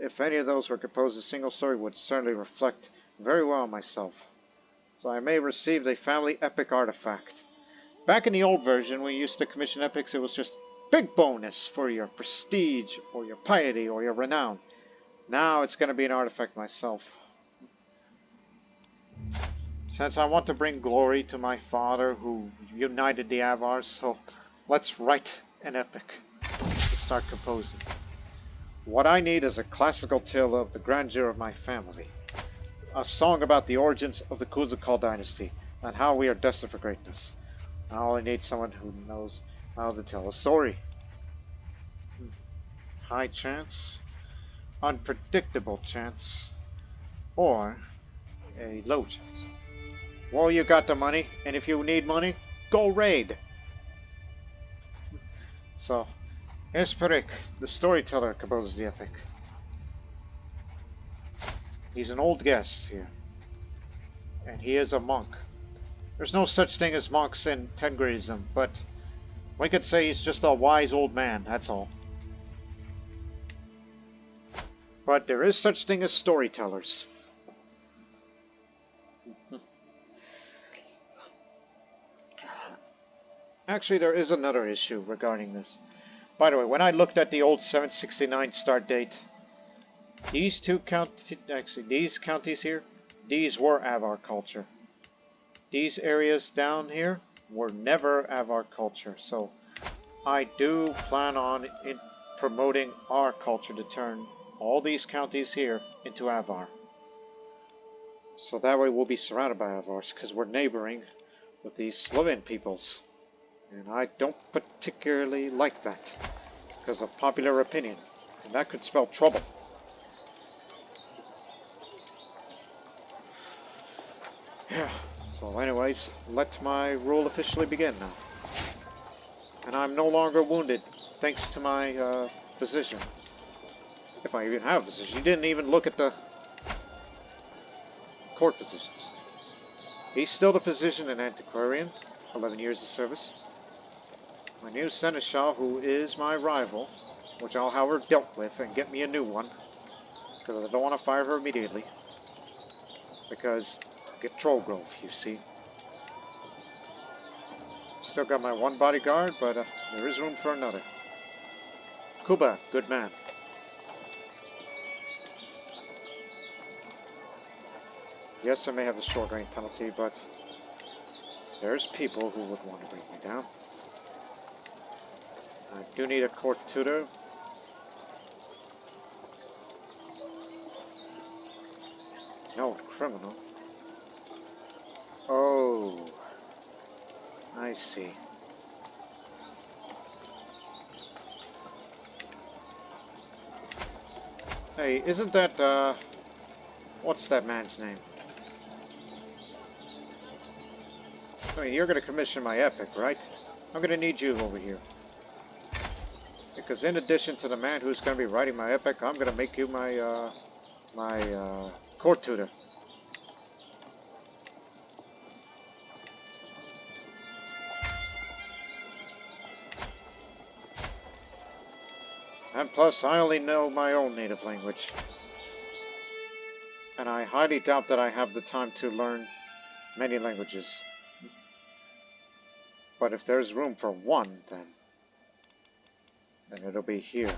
If any of those were composed, a single story would certainly reflect very well on myself. So I may receive the family epic artifact. Back in the old version, when we used to commission epics, it was just big bonus for your prestige, or your piety, or your renown. Now it's going to be an artifact myself. Since I want to bring glory to my father who united the Avars, so let's write an epic to start composing. What I need is a classical tale of the grandeur of my family. A song about the origins of the Khunzakhal dynasty and how we are destined for greatness. I only need someone who knows how to tell a story. High chance, unpredictable chance, or a low chance. Well, you got the money, and if you need money, go raid. So, Esperik, the storyteller, composes the epic. He's an old guest here, and he is a monk. There's no such thing as monks in Tengrism, but we could say he's just a wise old man, that's all. But there is such thing as storytellers. Actually, there is another issue regarding this. By the way, when I looked at the old 769 start date, these these counties here, these were Avar culture. These areas down here were never Avar culture. So I do plan on promoting our culture to turn all these counties here into Avar. So that way we'll be surrounded by Avars, because we're neighboring with these Slovene peoples. And I don't particularly like that, because of popular opinion. And that could spell trouble. Yeah, so anyways, let my rule officially begin now. And I'm no longer wounded, thanks to my physician. If I even have a physician. He didn't even look at the court physicians. He's still the physician and antiquarian, 11 years of service. My new seneschal, who is my rival, which I'll have her dealt with and get me a new one, because I don't want to fire her immediately. Because get troll growth, you see. Still got my one bodyguard, but there is room for another. Kuba, good man. Yes, I may have a short range penalty, but there's people who would want to bring me down. I do need a court tutor. No, criminal. Oh, I see. Hey, isn't that, what's that man's name? I mean, you're going to commission my epic, right? I'm going to need you over here. Because in addition to the man who's going to be writing my epic, I'm going to make you my, court tutor. And plus, I only know my own native language. And I highly doubt that I have the time to learn many languages. But if there's room for one, then it'll be here.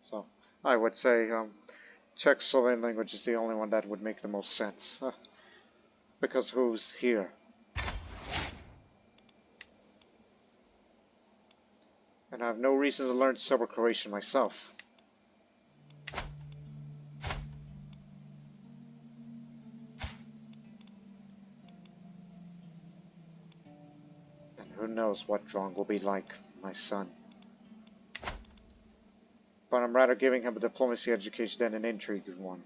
So, I would say Czech Slovene language is the only one that would make the most sense. Because who's here? And I have no reason to learn Serbo-Croatian myself. And who knows what Drong will be like, my son. But I'm rather giving him a diplomacy education than an intrigue one.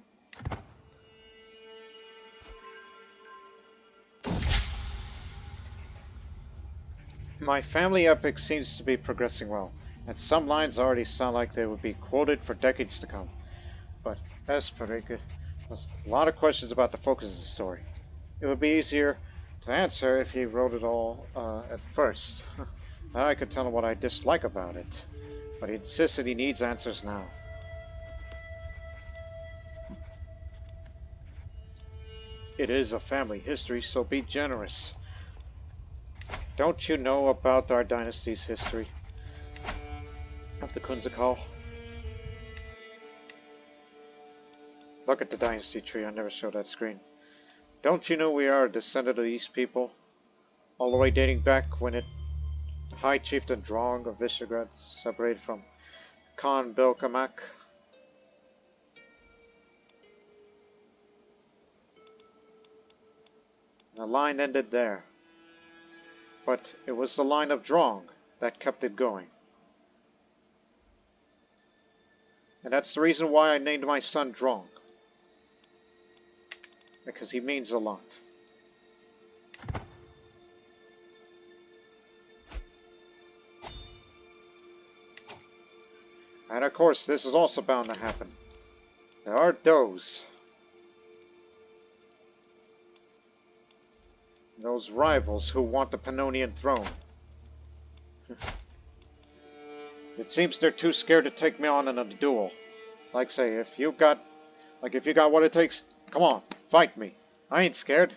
My family epic seems to be progressing well, and some lines already sound like they would be quoted for decades to come. But Esperike has a lot of questions about the focus of the story. It would be easier to answer if he wrote it all at first. Then I could tell him what I dislike about it. But he insists that he needs answers now. It is a family history, so be generous. Don't you know about our dynasty's history? Of the Khunzakhal? Look at the dynasty tree, I never showed that screen. Don't you know we are a descendant of these people? All the way dating back when the High Chieftain Drong of Visegrad separated from Khan Bilkamak. The line ended there. But it was the line of Drong that kept it going. And that's the reason why I named my son Drong. Because he means a lot. And of course, this is also bound to happen. There are those rivals who want the Pannonian throne. It seems they're too scared to take me on in a duel. Like say, if you got what it takes, come on, fight me. I ain't scared.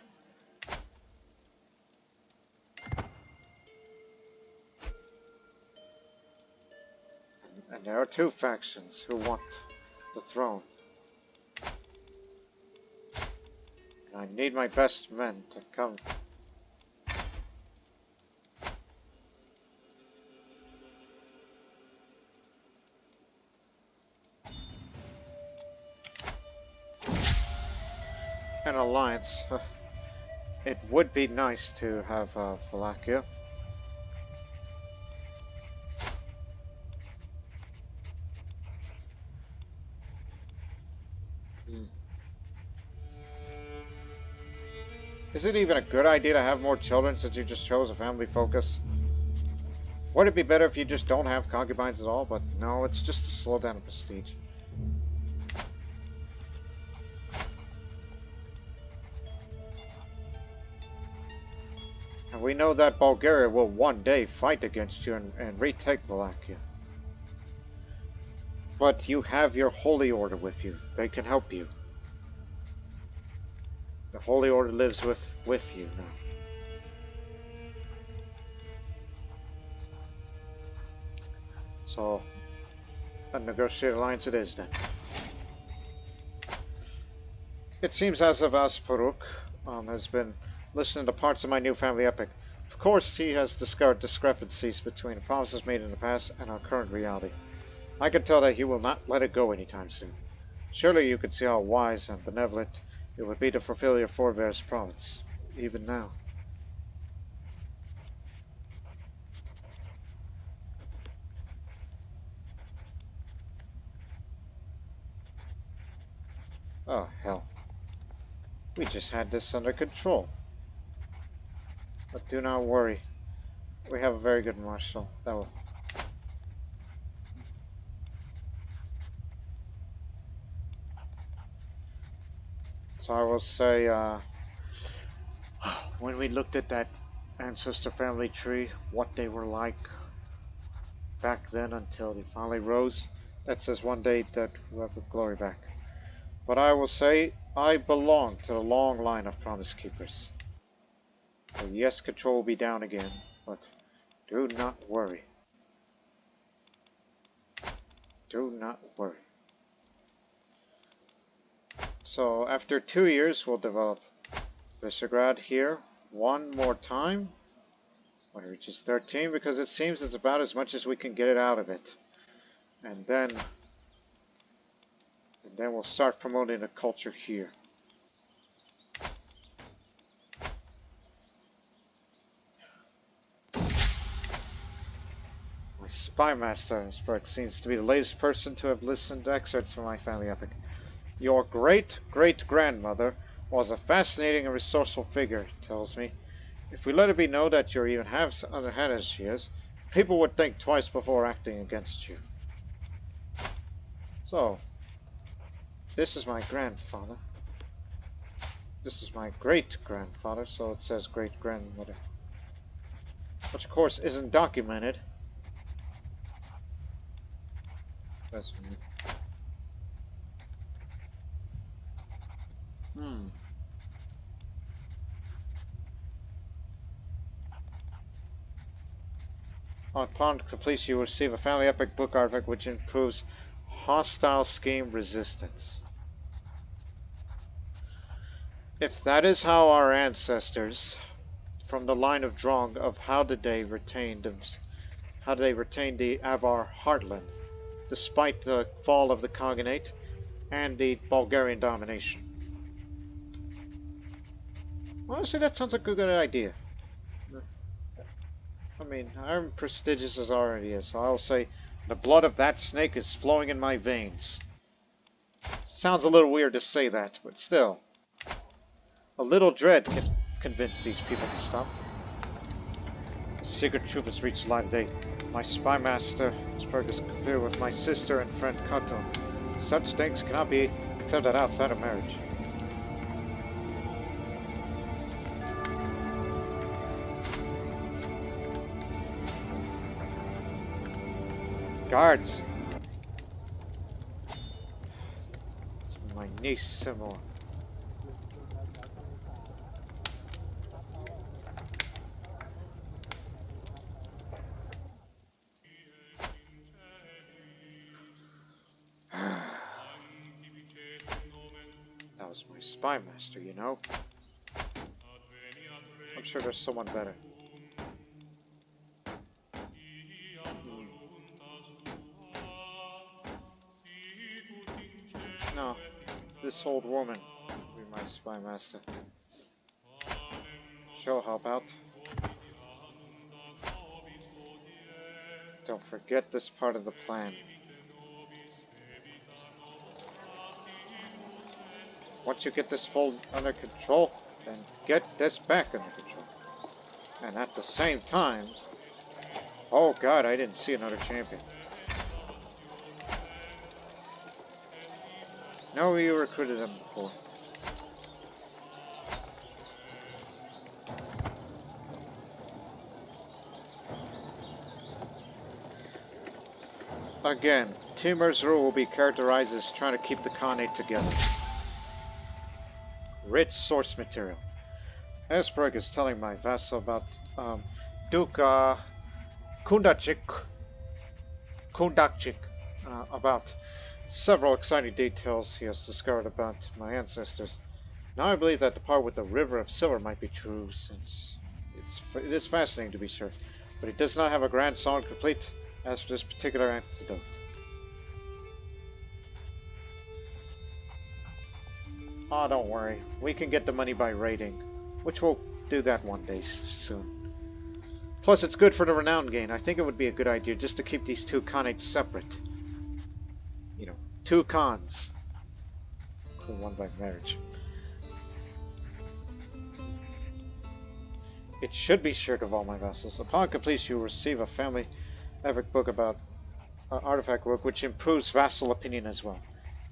And there are two factions who want the throne. And I need my best men to come. An alliance. It would be nice to have Wallachia. Is it even a good idea to have more children since you just chose a family focus? Would it be better if you just don't have concubines at all? But no, it's just to slow down the prestige. And we know that Bulgaria will one day fight against you and retake Wallachia. But you have your Holy Order with you. They can help you. The Holy Order lives with you now. So, a negotiated alliance it is then. It seems as if Asparuk has been listening to parts of my new family epic. Of course, he has discovered discrepancies between promises made in the past and our current reality. I can tell that he will not let it go anytime soon. Surely you could see how wise and benevolent it would be to fulfill your forebears' promise, even now. Oh, hell. We just had this under control. But do not worry. We have a very good marshal. That will... So I will say, when we looked at that ancestor family tree, what they were like back then until they finally rose, that says one day that we'll have the glory back. But I will say, I belong to the long line of promise keepers. So yes, control will be down again, but do not worry. Do not worry. So after 2 years, we'll develop Visegrad here one more time when it reaches 13, because it seems it's about as much as we can get it out of it. And then we'll start promoting the culture here. My spy master, seems to be the latest person to have listened to excerpts from my family epic. Your great-great-grandmother was a fascinating and resourceful figure, tells me. If we let it be known that you're even half as underhanded as she is, people would think twice before acting against you. So, this is my grandfather. This is my great-grandfather, so it says great-grandmother. Which, of course, isn't documented. That's me. Upon completion, you will receive a family epic book artifact which improves hostile scheme resistance. If that is how our ancestors, from the line of Drong, of how did they retain the Avar heartland, despite the fall of the Khaganate and the Bulgarian domination. Honestly, that sounds like a good idea. I mean, I'm prestigious as already is, so I'll say the blood of that snake is flowing in my veins. Sounds a little weird to say that, but still. A little dread can convince these people to stop. The secret truth has reached light of day. My spy master is clear with my sister and friend Kato. Such things cannot be accepted outside of marriage. Guards! It's my niece, Seymour. That was my spy master, you know. I'm sure there's someone better. No, this old woman will be my spy master. She'll help out. Don't forget this part of the plan. Once you get this fold under control, then get this back under control. And at the same time... Oh god, I didn't see another champion. No, you recruited them before. Again, Timur's rule will be characterized as trying to keep the Khanate together. Rich source material. Esberg is telling my vassal about Duke Khunzakhal, about several exciting details he has discovered about my ancestors. Now I believe that the part with the River of Silver might be true, since it is fascinating to be sure, but it does not have a grand song complete as for this particular anecdote. Oh, don't worry, we can get the money by raiding, which we'll do that one day soon. Plus, it's good for the renown gain. I think it would be a good idea just to keep these two Khanates separate. You know, two Khans. One by marriage. It should be shared with all my vassals. Upon completion, you will receive a family epic book about artifact work, which improves vassal opinion as well.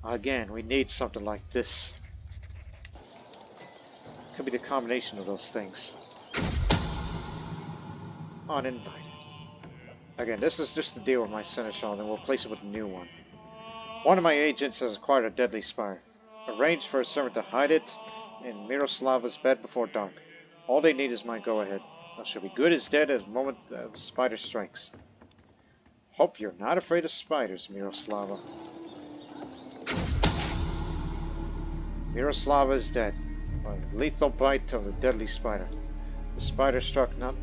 Again, we need something like this. Could be the combination of those things. Uninvited. Again, this is just the deal with my seneschal, and we'll place it with a new one. One of my agents has acquired a deadly spire. Arranged for a servant to hide it in Miroslava's bed before dark. All they need is my go-ahead. I shall be good as dead at the moment the spider strikes. Hope you're not afraid of spiders, Miroslava. Miroslava is dead. A lethal bite of the deadly spider. The spider struck not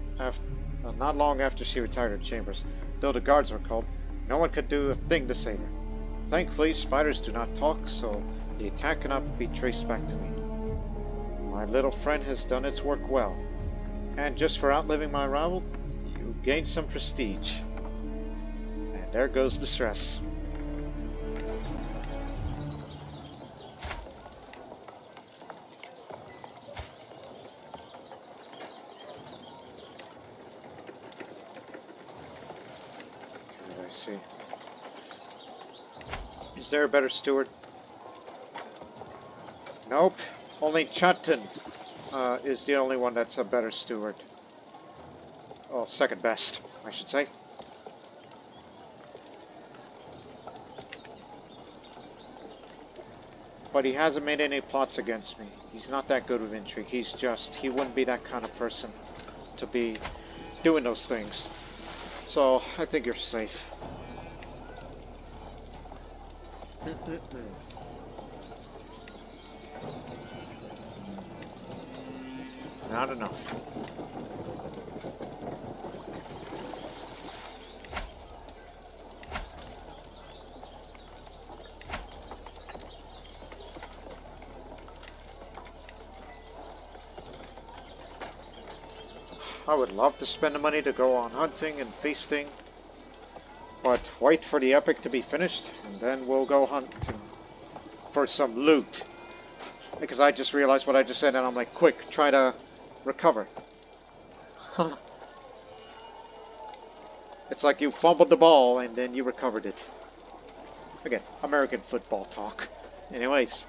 long after she retired her chambers. Though the guards were called, no one could do a thing to save her. Thankfully, spiders do not talk, so the attack cannot be traced back to me. My little friend has done its work well. And just for outliving my rival, you gained some prestige. And there goes the stress. Is there a better steward? Nope. Only Chatten is the only one that's a better steward. Oh, second best, I should say. But he hasn't made any plots against me. He's not that good with intrigue. He wouldn't be that kind of person to be doing those things. So, I think you're safe. Not enough. I would love to spend the money to go on hunting and feasting, but wait for the epic to be finished, and then we'll go hunting for some loot. Because I just realized what I just said, and I'm like, quick, try to recover. It's like you fumbled the ball, and then you recovered it. Again, American football talk. Anyways.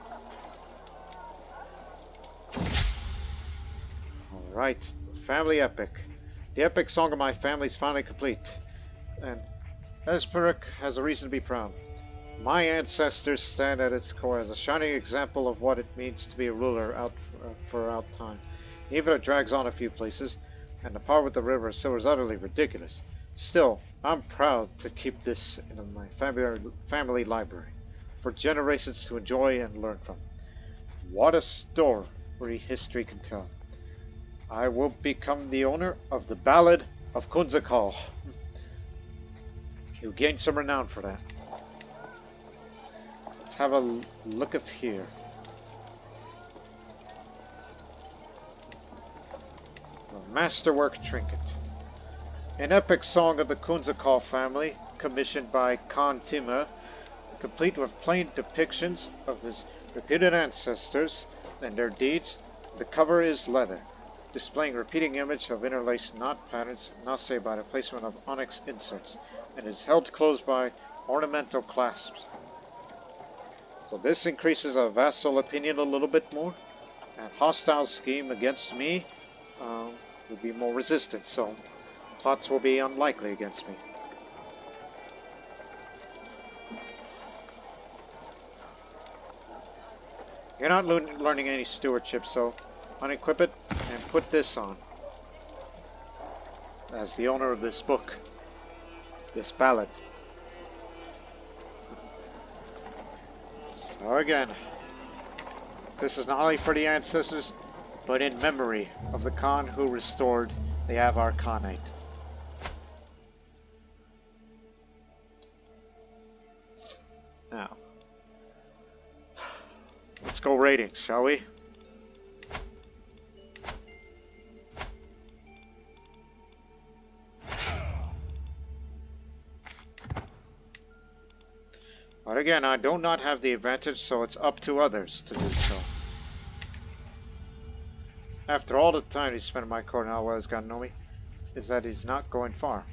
Alright, family epic. The epic song of my family is finally complete. And Esberg has a reason to be proud. My ancestors stand at its core as a shining example of what it means to be a ruler out for time. Even if it drags on a few places, and the part with the river so is utterly ridiculous. Still, I'm proud to keep this in my family library, for generations to enjoy and learn from. What a story history can tell. I will become the owner of the Ballad of Khunzakhal. You gained some renown for that. Let's have a look of here. A Masterwork Trinket. An epic song of the Khunzakhal family, commissioned by Khan Timër, complete with plain depictions of his reputed ancestors and their deeds. The cover is leather, displaying repeating image of interlaced knot patterns, nacre by the placement of onyx inserts, and is held closed by ornamental clasps. So this increases our vassal opinion a little bit more, and hostile scheme against me will be more resistant, so plots will be unlikely against me. You're not learning any stewardship, so unequip it and put this on. As the owner of this book, this ballad. So again, this is not only for the ancestors, but in memory of the Khan who restored the Avar Khanate. Now, let's go raiding, shall we? But again, I do not have the advantage, so it's up to others to do so. After all the time he spent in my court now, what has gotten to know me is that he's not going far.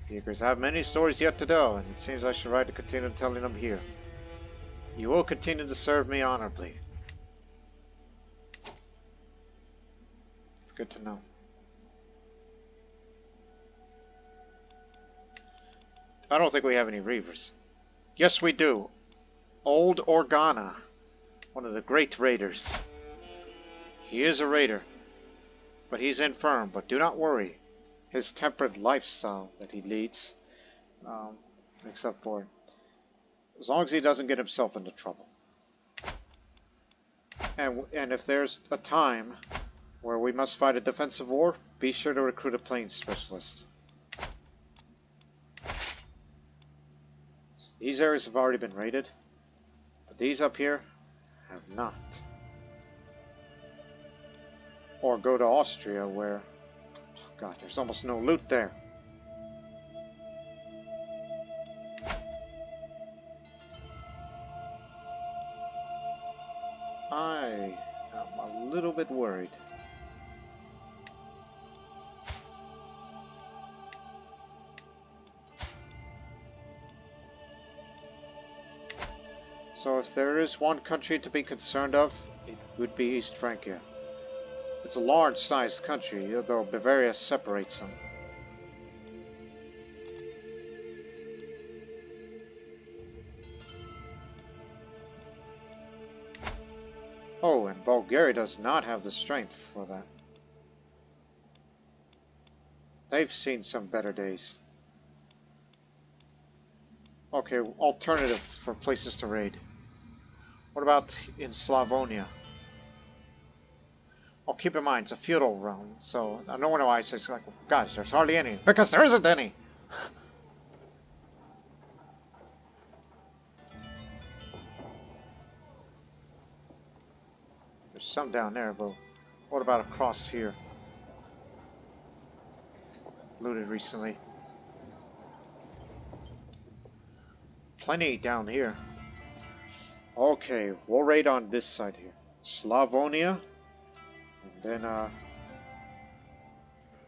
The Acres have many stories yet to tell, and it seems I should write to continue telling them here. You will continue to serve me honorably. It's good to know. I don't think we have any reavers. Yes, we do. Old Organa, one of the great raiders. He is a raider, but he's infirm. But do not worry. His temperate lifestyle that he leads makes up for it. As long as he doesn't get himself into trouble. And if there's a time where we must fight a defensive war, be sure to recruit a plains specialist. These areas have already been raided, but these up here have not. Or go to Austria where, oh God, there's almost no loot there. I am a little bit worried. So if there is one country to be concerned of, it would be East Francia. It's a large-sized country, though Bavaria separates them. Oh, and Bulgaria does not have the strength for that. They've seen some better days. Okay, alternative for places to raid. What about in Slavonia? Oh, keep in mind, it's a feudal realm, so no wonder why I say, like, gosh, there's hardly any. Because there isn't any! There's some down there, but what about across here? Looted recently. Plenty down here. Okay, we'll raid on this side here. Slavonia. And then,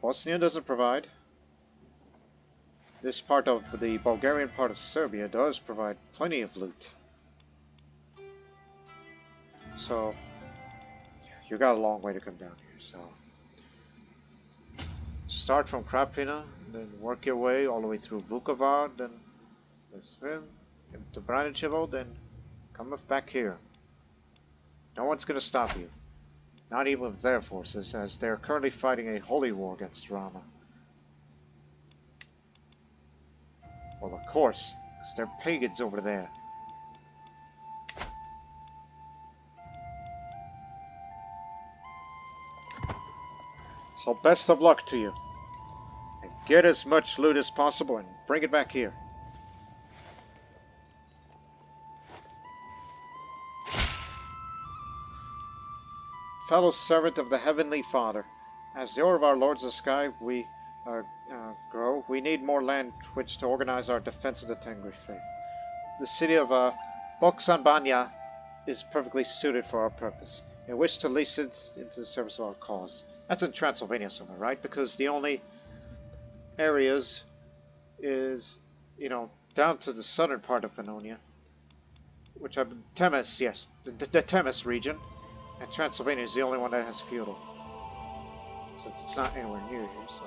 Bosnia doesn't provide. This part of the Bulgarian part of Serbia does provide plenty of loot. So, you got a long way to come down here, so. Start from Krapina, then work your way all the way through Vukovar, then swim into Braničevo, then come back here. No one's gonna stop you. Not even with their forces, as they're currently fighting a holy war against Rama. Well, of course, because they're pagans over there. So best of luck to you. And get as much loot as possible and bring it back here. Fellow servant of the Heavenly Father, as the order of our Lords of the Sky we grow, we need more land which to organize our defense of the Tengri faith. The city of Boksanbanya is perfectly suited for our purpose. We wish to lease it into the service of our cause. That's in Transylvania somewhere, right? Because the only areas is, down to the southern part of Pannonia, which are Temes, yes, the Temes region. And Transylvania is the only one that has feudal. Since it's not anywhere near here, so.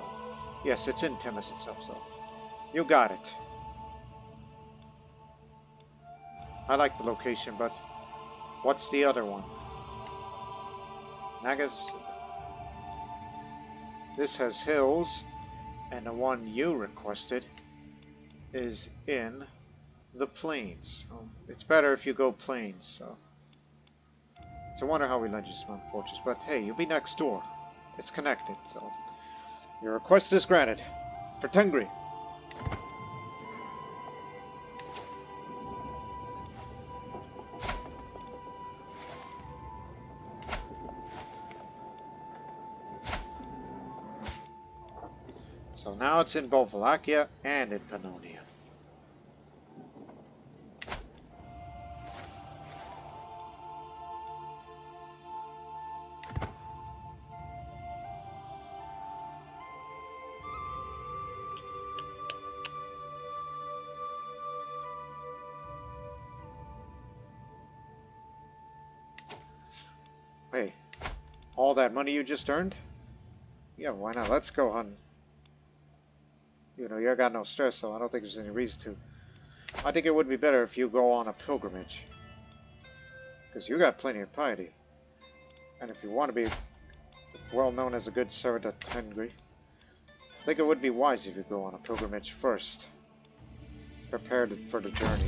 Yes, it's in Temes itself, so. You got it. I like the location, but what's the other one? Nagas. This has hills, and the one you requested is in the plains. Oh, it's better if you go plains, so. It's a wonder how we led you to Mount Fortress, but hey, you'll be next door. It's connected, so. Your request is granted. For Tengri. So now it's in both Wallachia and in Pannonia. Hey, all that money you just earned? Yeah, why not? Let's go hunting. You know, you got no stress, so I don't think there's any reason to. I think it would be better if you go on a pilgrimage. Because you got plenty of piety. And if you want to be well known as a good servant at Tengri, I think it would be wise if you go on a pilgrimage first. Prepared for the journey.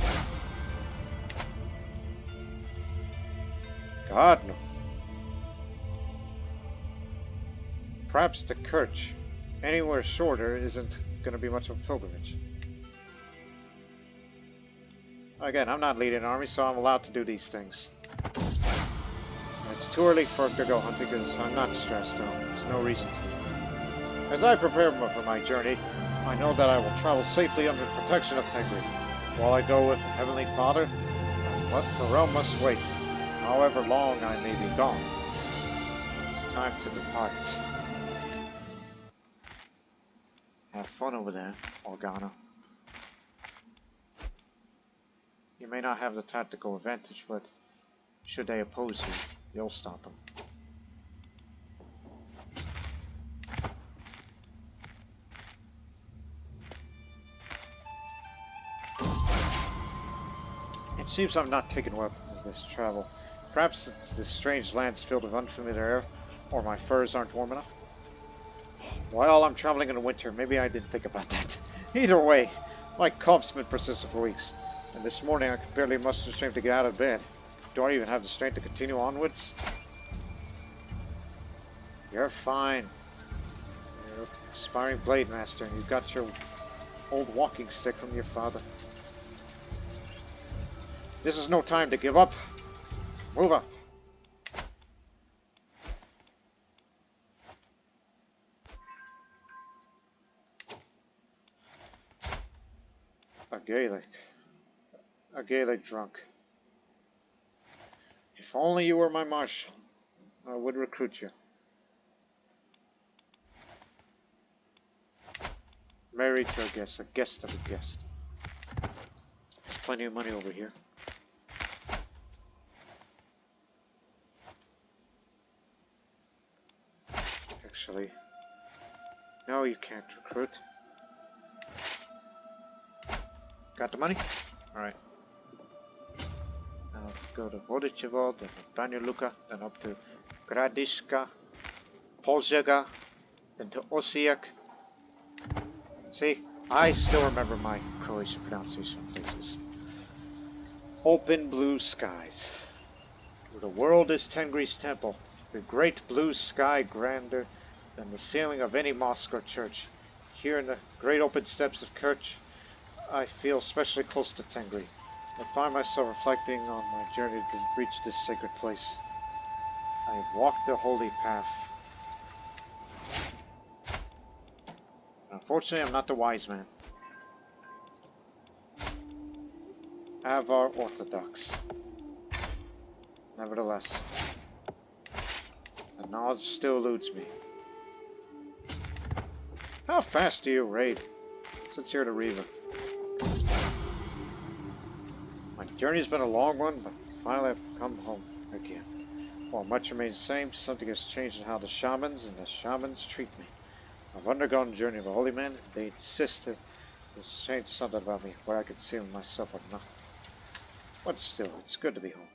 God, no. Perhaps the Kirch, anywhere shorter, isn't going to be much of a pilgrimage. Again, I'm not leading an army, so I'm allowed to do these things. It's too early for to go hunting because I'm not stressed out. There's no reason to. As I prepare for my journey, I know that I will travel safely under the protection of Tengri. While I go with the Heavenly Father, what the realm must wait, however long I may be gone. It's time to depart. Have fun over there, Organa. You may not have the tactical advantage, but should they oppose you, you'll stop them. It seems I'm not taking well to this travel. Perhaps this strange land is filled with unfamiliar air, or my furs aren't warm enough. While I'm traveling in the winter, maybe I didn't think about that. Either way, my cough's been persistent for weeks, and this morning I could barely muster the strength to get out of bed. Do I even have the strength to continue onwards? You're fine. You're an aspiring blade master, and you've got your old walking stick from your father. This is no time to give up. Move up. A Gaelic drunk. If only you were my marshal, I would recruit you. Married to a guest of a guest. There's plenty of money over here. Actually, no, you can't recruit. Got the money? Alright. Now let's go to Vodichevo, then to Banyoluka, then up to Gradiška, Požega, then to Osijek. See, I still remember my Croatian pronunciation of places. Open blue skies. The world is Tengri's temple, the great blue sky grander than the ceiling of any mosque or church. Here in the great open steppes of Kerch, I feel especially close to Tengri. I find myself reflecting on my journey to reach this sacred place. I have walked the holy path. Unfortunately, I'm not the wise man. Avar Orthodox. Nevertheless, the knowledge still eludes me. How fast do you raid? Since you're the Reaver. My journey's been a long one, but finally I've come home again. While much remains the same, something has changed in how the shamans treat me. I've undergone the journey of a holy man. They insisted there's changed something about me, whether I conceal myself or not. But still, it's good to be home.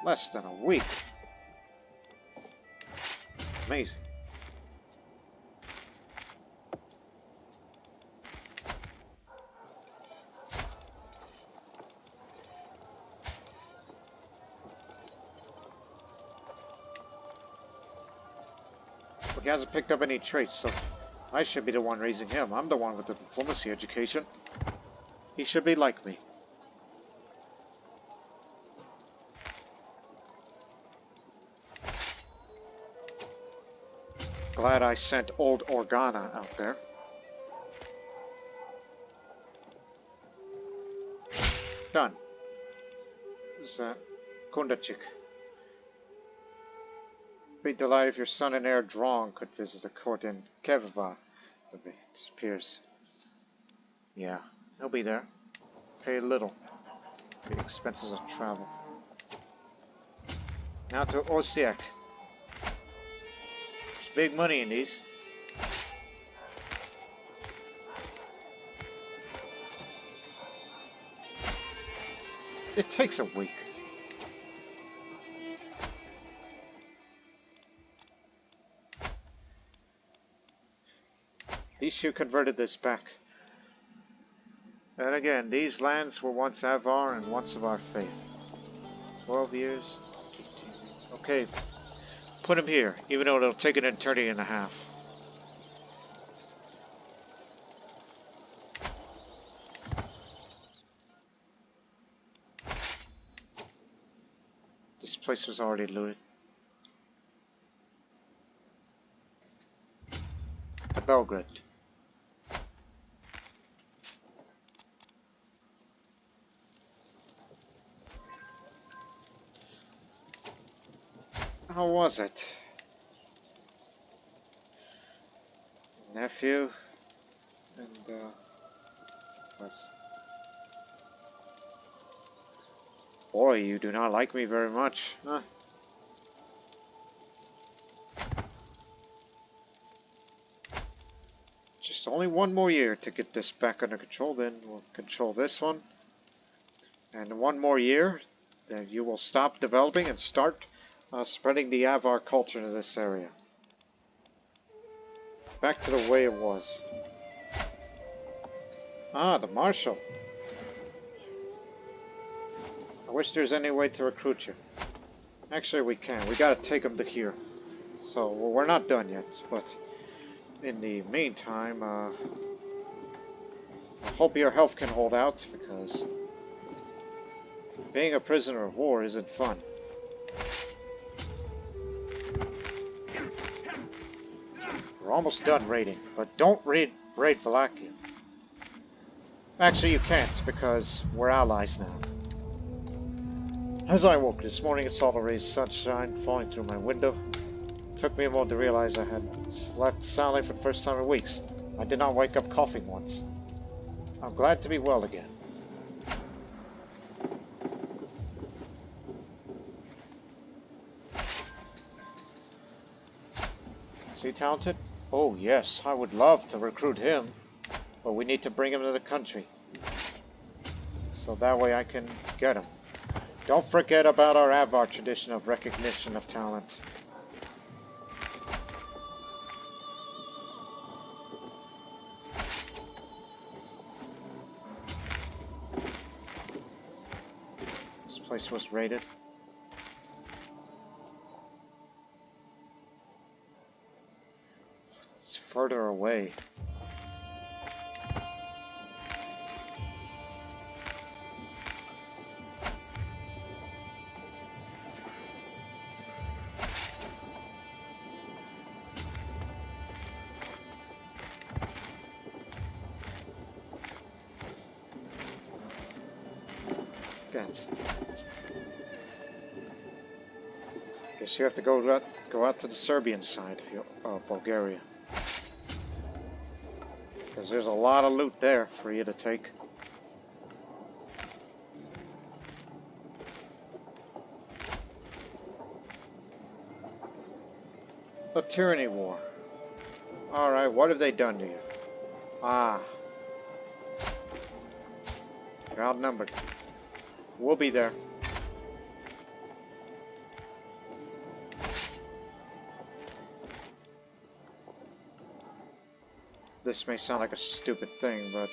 Less than a week. Amazing. But he hasn't picked up any traits, so I should be the one raising him. I'm the one with the diplomacy education. He should be like me. Glad I sent old Organa out there. Done. Who's that? Khunzakhal. Be delighted if your son and heir Drong could visit the court in Kevva. It disappears. Yeah, he'll be there. Pay little. Pay the expenses of travel. Now to Osiek. There's big money in these. It takes a week. These you converted this back. And again, these lands were once Avar and once of our faith. 12 years. 15 years. Okay. Put him here, even though it'll take an eternity and a half. This place was already looted. To Belgrade. How was it? Nephew and boy, you do not like me very much, huh? Just only one more year to get this back under control, then we'll control this one. And one more year, then you will stop developing and start spreading the Avar culture into this area. Back to the way it was. Ah, the Marshal. I wish there's any way to recruit you. Actually, we can. We gotta take him to here. So, well, we're not done yet, but in the meantime, I hope your health can hold out, because being a prisoner of war isn't fun. We're almost done raiding, but don't raid Valakia. Actually, you can't, because we're allies now. As I woke this morning, I saw the rays of sunshine falling through my window. It took me a moment to realize I had slept soundly for the first time in weeks. I did not wake up coughing once. I'm glad to be well again. Is he talented? Oh yes, I would love to recruit him, but we need to bring him to the country. So that way I can get him. Don't forget about our Avar tradition of recognition of talent. This place was raided. It's further away. Guess you have to go out to the Serbian side of Bulgaria, because there's a lot of loot there for you to take. The Tyranny War. Alright, what have they done to you? Ah. You're outnumbered. We'll be there. this may sound like a stupid thing, but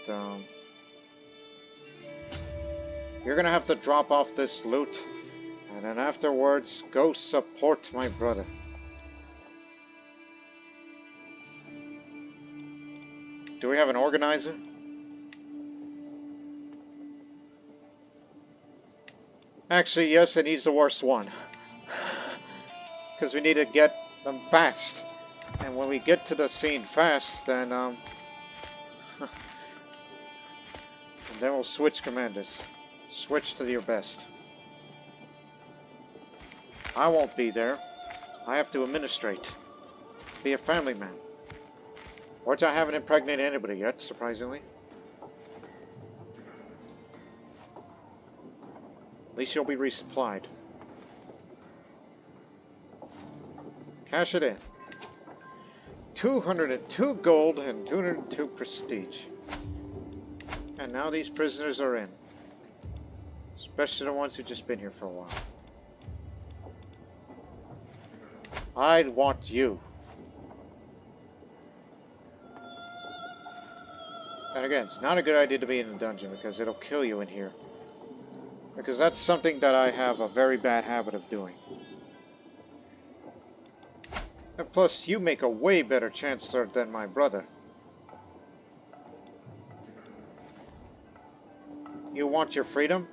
you're gonna have to drop off this loot, and then afterwards, go support my brother. Do we have an organizer? Actually, yes, and he's the worst one. Because we need to get them fast. And when we get to the scene fast, then, and then we'll switch commanders. Switch to your best. I won't be there. I have to administrate. Be a family man. Which I haven't impregnated anybody yet, surprisingly. At least you'll be resupplied. Cash it in. 202 gold and 202 prestige. And now these prisoners are in. Especially the ones who've just been here for a while. I want you. And again, it's not a good idea to be in a dungeon because it'll kill you in here. Because that's something that I have a very bad habit of doing. And plus, you make a way better chancellor than my brother. You want your freedom,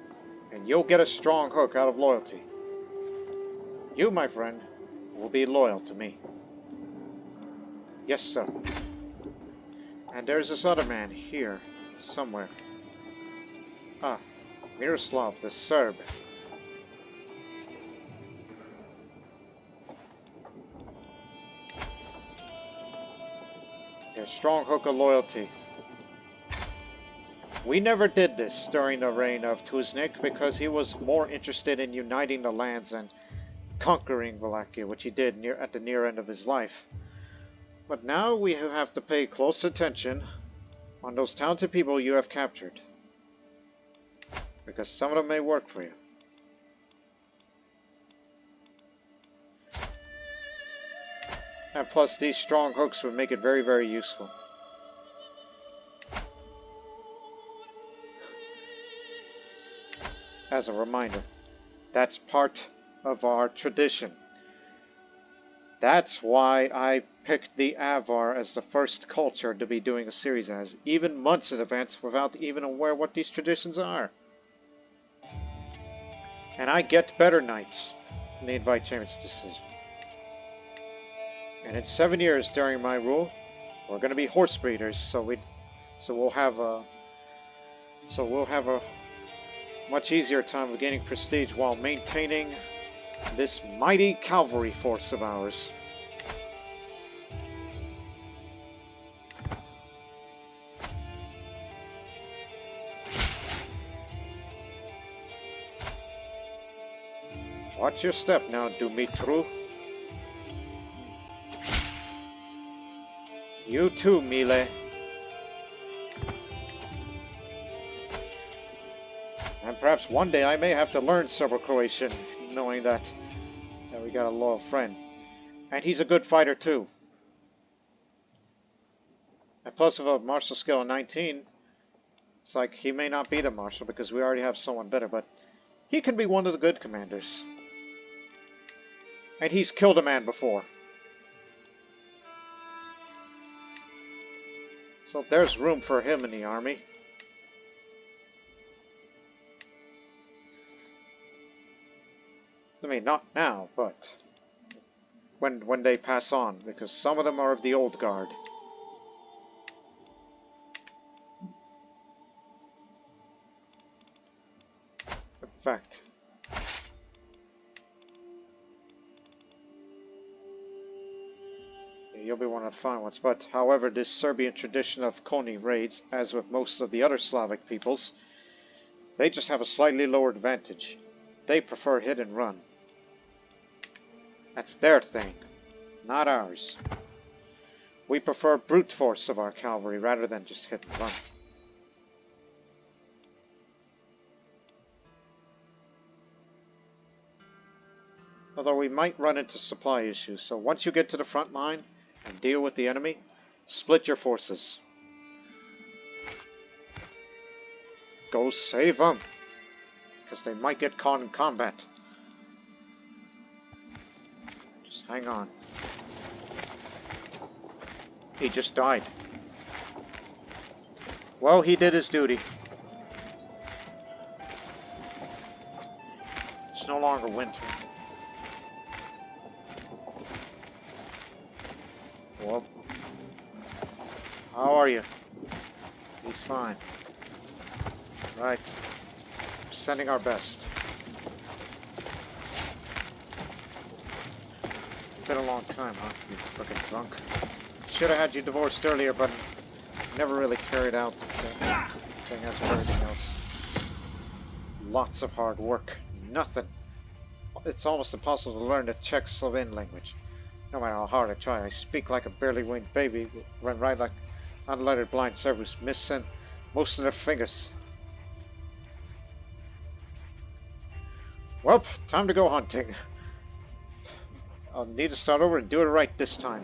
and you'll get a strong hook out of loyalty. You, my friend, will be loyal to me. Yes, sir. And there's this other man here, somewhere. Ah, Miroslav, the Serb. A strong hook of loyalty. We never did this during the reign of Tuzniq because he was more interested in uniting the lands and conquering Wallachia, which he did at the near end of his life. But now we have to pay close attention on those talented people you have captured. Because some of them may work for you. And plus, these strong hooks would make it very, very useful. As a reminder, that's part of our tradition. That's why I picked the Avar as the first culture to be doing a series as, even months in advance, without even aware what these traditions are. And I get better knights in the Invite Champions decision. And in 7 years during my rule, we're going to be horse breeders, so we'll have a much easier time of gaining prestige while maintaining this mighty cavalry force of ours. Watch your step now, Dumitru. You too, Mile. And perhaps one day I may have to learn Serbo-Croatian, knowing that we got a loyal friend. And he's a good fighter too. And plus with a martial skill of 19, it's like he may not be the marshal because we already have someone better, but he can be one of the good commanders. And he's killed a man before. So there's room for him in the army. I mean, not now, but when they pass on, because some of them are of the old guard. In fact, you'll be one of the fine ones. But, however, this Serbian tradition of Koni raids, as with most of the other Slavic peoples, they just have a slightly lower advantage. They prefer hit and run. That's their thing, not ours. We prefer brute force of our cavalry rather than just hit and run. Although we might run into supply issues, so once you get to the front line and deal with the enemy, split your forces. Go save them. Because they might get caught in combat. Just hang on. He just died. Well, he did his duty. It's no longer winter. Well, how are you? He's fine. Right. Sending our best. Been a long time, huh? You frickin' drunk. Should have had you divorced earlier, but never really carried out the thing as with everything else. Lots of hard work. Nothing. It's almost impossible to learn the Czech Slovene language. No matter how hard I try, I speak like a barely weaned baby, run right like unlettered blind servers, missing most of their fingers. Well, time to go hunting. I'll need to start over and do it right this time.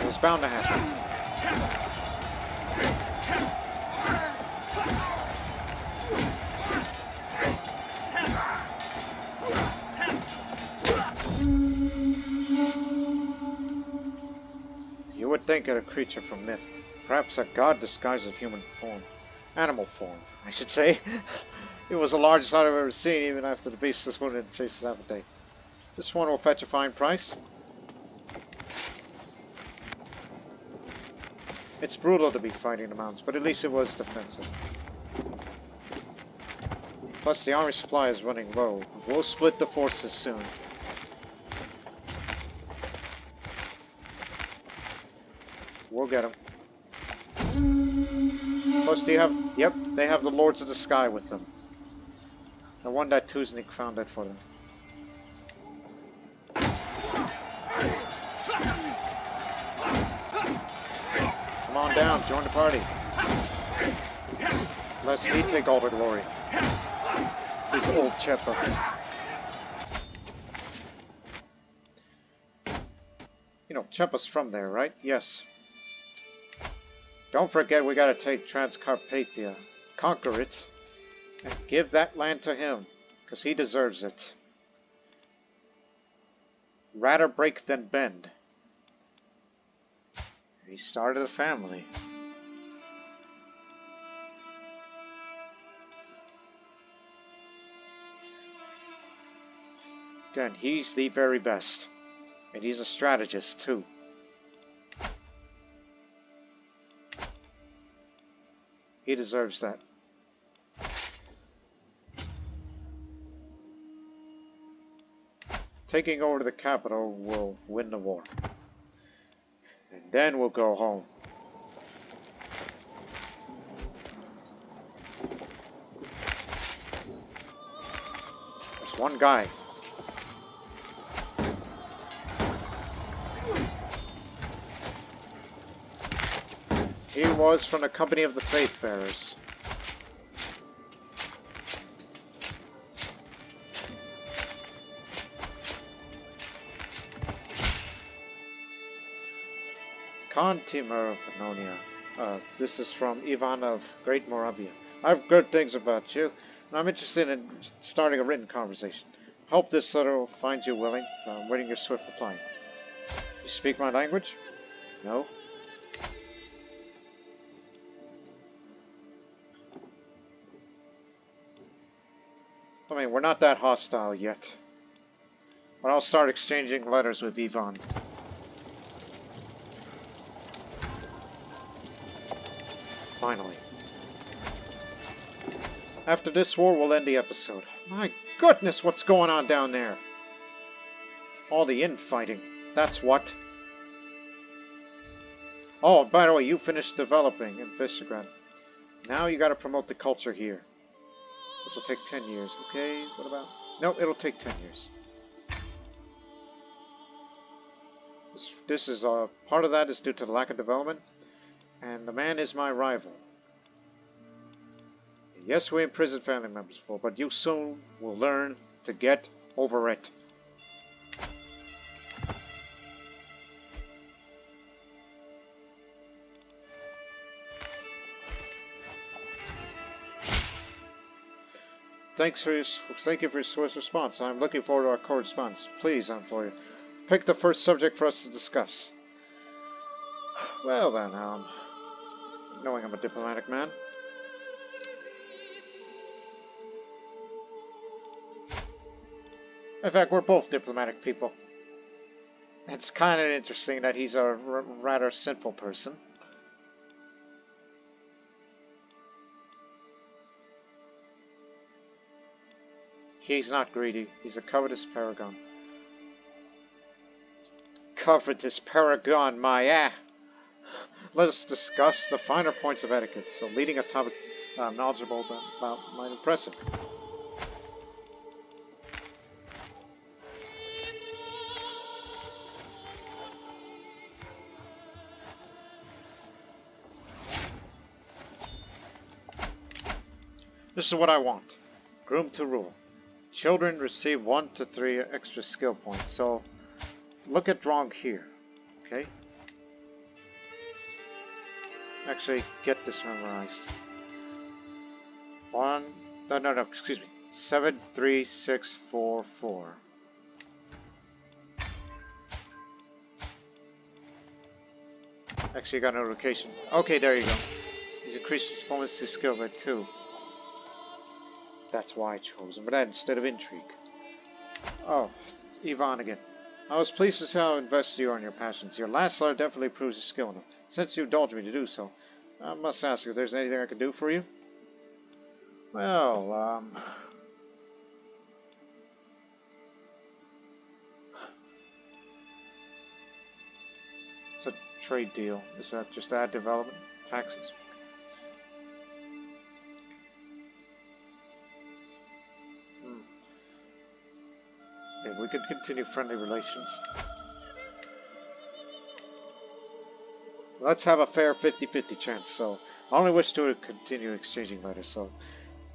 It was bound to happen. You would think it a creature from myth. Perhaps a god disguised as human form. Animal form, I should say. It was the largest I've ever seen, even after the beast was wounded and chased half a day. This one will fetch a fine price. It's brutal to be fighting the mountains, but at least it was defensive. Plus, the army supply is running low. We'll split the forces soon. We'll get them. Plus, do you have... Yep, they have the Lords of the Sky with them. The one that Tuzniq founded for them. Come on down, join the party. Lest he take all the glory. He's old Chepa. You know, Chepa's from there, right? Yes. Don't forget we gotta take Transcarpathia, conquer it, and give that land to him, because he deserves it. Rather break than bend. He started a family. Again, he's the very best. And he's a strategist too. He deserves that. Taking over the capital will win the war. And then we'll go home. There's one guy. He was from the company of the Faith Bearers. Khan Timër of Pannonia. This is from Ivan of Great Moravia. I've good things about you, and I'm interested in starting a written conversation. Hope this letter will find you willing. I'm waiting your swift reply. You speak my language? No? I mean, we're not that hostile yet. But I'll start exchanging letters with Ivan. Finally. After this war, we'll end the episode. My goodness, what's going on down there? All the infighting. That's what. Oh, by the way, you finished developing in Visegrad. Now you gotta promote the culture here. Which will take 10 years. Okay, what about... Nope, it'll take 10 years. This is part of that is due to the lack of development. And the man is my rival. Yes, we imprisoned family members before, but you soon will learn to get over it. thank you for your swift response. I'm looking forward to our correspondence. Please, employer, pick the first subject for us to discuss. Well then, knowing I'm a diplomatic man. In fact, we're both diplomatic people. It's kind of interesting that he's a rather sinful person. He's not greedy. He's a covetous paragon. Covetous paragon, my Let us discuss the finer points of etiquette. So, leading a topic knowledgeable about might impress him. This is what I want. Groom to rule. Children receive 1 to 3 extra skill points. So, look at Drong here. Okay? Actually, get this memorized. Excuse me. 7, 3, 6, 4, 4. Actually, I got a notification. Okay, there you go. He's increased his diplomacy skill by 2. That's why I chose him, but that instead of intrigue. Oh, it's Yvonne again. I was pleased to see how invested you are in your passions. Your last letter definitely proves your skill enough. Since you indulged me to do so, I must ask you if there's anything I can do for you. Well, it's a trade deal. Is that just ad development? Taxes? Maybe we could continue friendly relations. Let's have a fair 50-50 chance. So, I only wish to continue exchanging letters. So,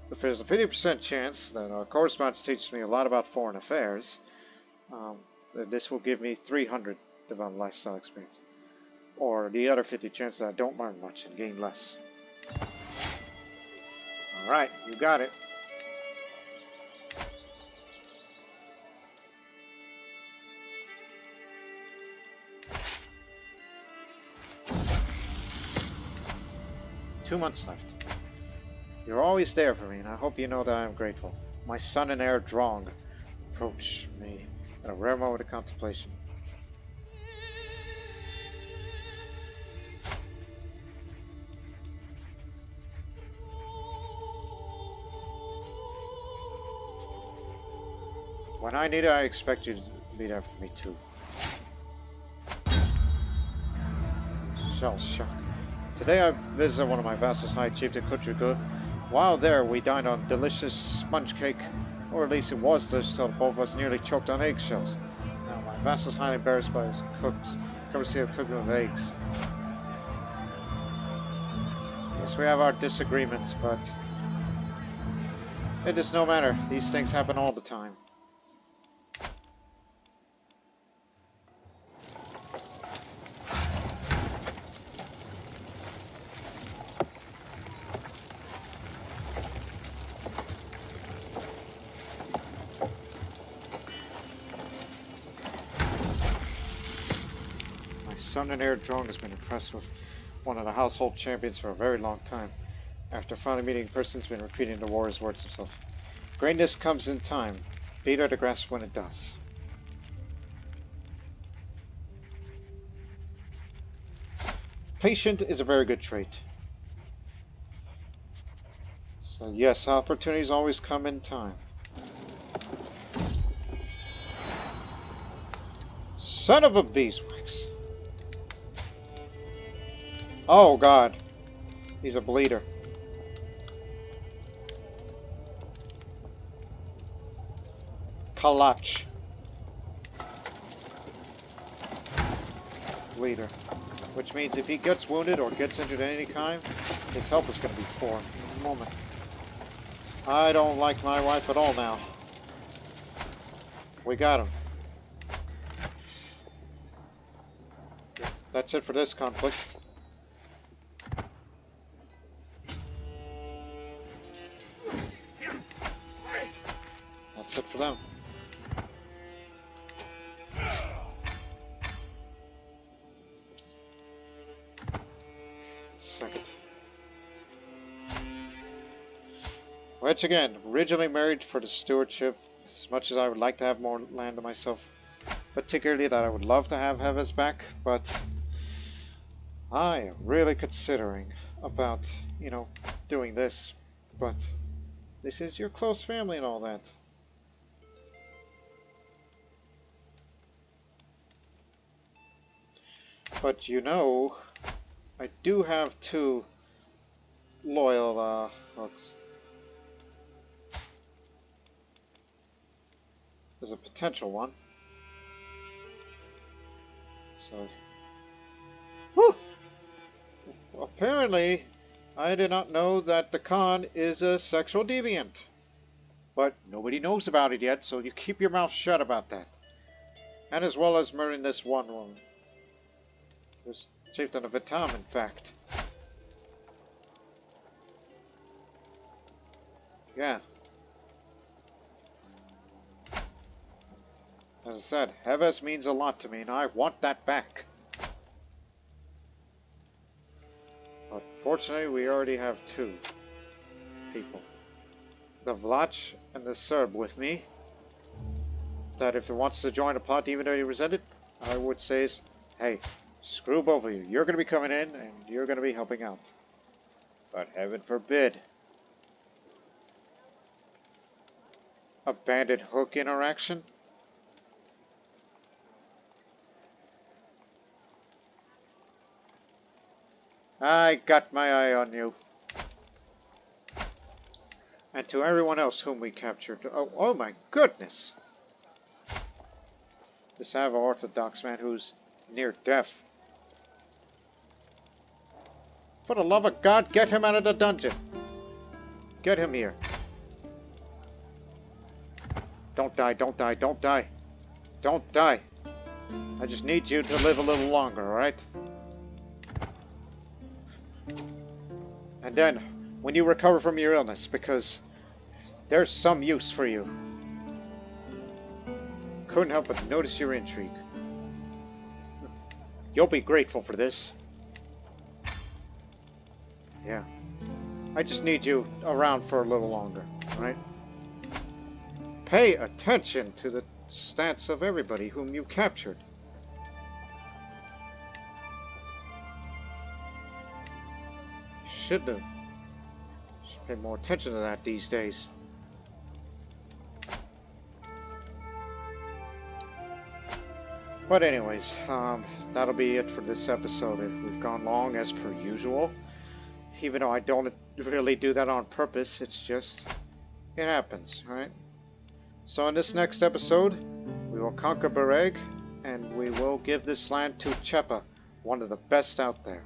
if there's a 50% chance that our correspondence teaches me a lot about foreign affairs, then this will give me 300 developed lifestyle experience. Or the other 50 chance that I don't learn much and gain less. Alright, you got it. Two months left. You're always there for me, and I hope you know that I am grateful. My son and heir Drong approached me at a rare moment of contemplation. When I need it, I expect you to be there for me too. Shell shock. Today I visited one of my vassals, High Chieftain Khunzakhal. While there, we dined on delicious sponge cake, or at least it was delicious till both of us nearly choked on eggshells. Now, my vassal's highly embarrassed by his cook's courtesy of cooking with eggs. Yes, we have our disagreements, but it is no matter. These things happen all the time. Son and heir Drong has been impressed with one of the household champions for a very long time. After finally meeting in person, he's been repeating the warrior's words himself. Greatness comes in time. Bitter to grasp when it does. Patient is a very good trait. So yes, opportunities always come in time. Son of a beeswax. Oh God, he's a bleeder. Kalach. Bleeder. Which means if he gets wounded or gets injured at any time, his health is going to be poor in a moment. I don't like my wife at all now. We got him. That's it for this conflict. it for them. Second. Which again, originally married for the stewardship, as much as I would like to have more land to myself. Particularly that I would love to have Heves back, but I am really considering about, you know, doing this. But this is your close family and all that. But you know, I do have two loyal hooks. There's a potential one. So, whew! Apparently, I did not know that the Khan is a sexual deviant. But nobody knows about it yet, so you keep your mouth shut about that. And as well as murdering this one woman. There's Chieftain of Vitam, in fact. Yeah. As I said, Heves means a lot to me, and I want that back. But fortunately, we already have two people. The Vlach and the Serb with me. That if he wants to join a plot, even though he resented, I would say is, hey, screw both of you. You're going to be coming in, and you're going to be helping out. But heaven forbid a bandit hook interaction. I got my eye on you. And to everyone else whom we captured. Oh my goodness! This Ava Orthodox man who's near death. For the love of God, get him out of the dungeon. Get him here. Don't die, don't die, don't die. Don't die. I just need you to live a little longer, alright? And then, when you recover from your illness, because there's some use for you. Couldn't help but notice your intrigue. You'll be grateful for this. Yeah. I just need you around for a little longer, right? Pay attention to the stats of everybody whom you captured. Should pay more attention to that these days. But anyways, that'll be it for this episode. We've gone long as per usual. Even though I don't really do that on purpose, it's just, it happens, right? So in this next episode, we will conquer Bereg, and we will give this land to Chepa, one of the best out there.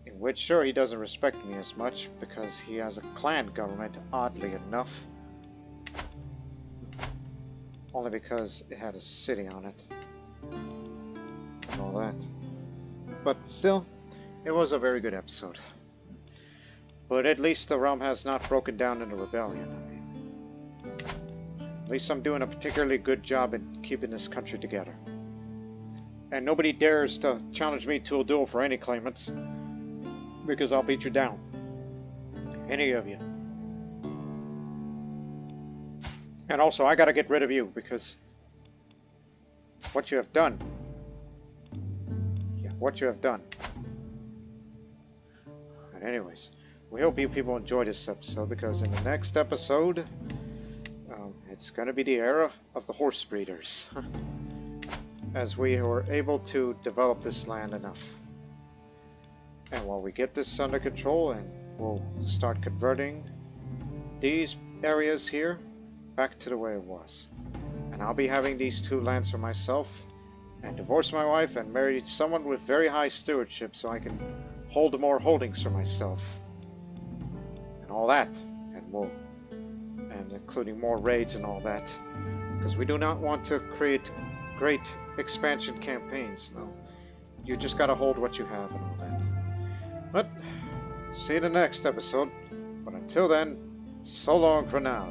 In which, sure, he doesn't respect me as much, because he has a clan government, oddly enough. Only because it had a city on it. And all that. But still, it was a very good episode. But at least the realm has not broken down into rebellion. I mean, at least I'm doing a particularly good job in keeping this country together. And nobody dares to challenge me to a duel for any claimants, because I'll beat you down. Any of you. And also, I gotta get rid of you, because what you have done. Yeah, what you have done. But anyways, we hope you people enjoyed this episode, because in the next episode, it's gonna be the era of the horse breeders. As we were able to develop this land enough. And while we get this under control, and we'll start converting these areas here back to the way it was. And I'll be having these two lands for myself, and divorce my wife and marry someone with very high stewardship so I can hold more holdings for myself. And all that, and more. And including more raids and all that. Because we do not want to create great expansion campaigns, no. You just gotta hold what you have and all that. But, see you in the next episode. But until then, so long for now.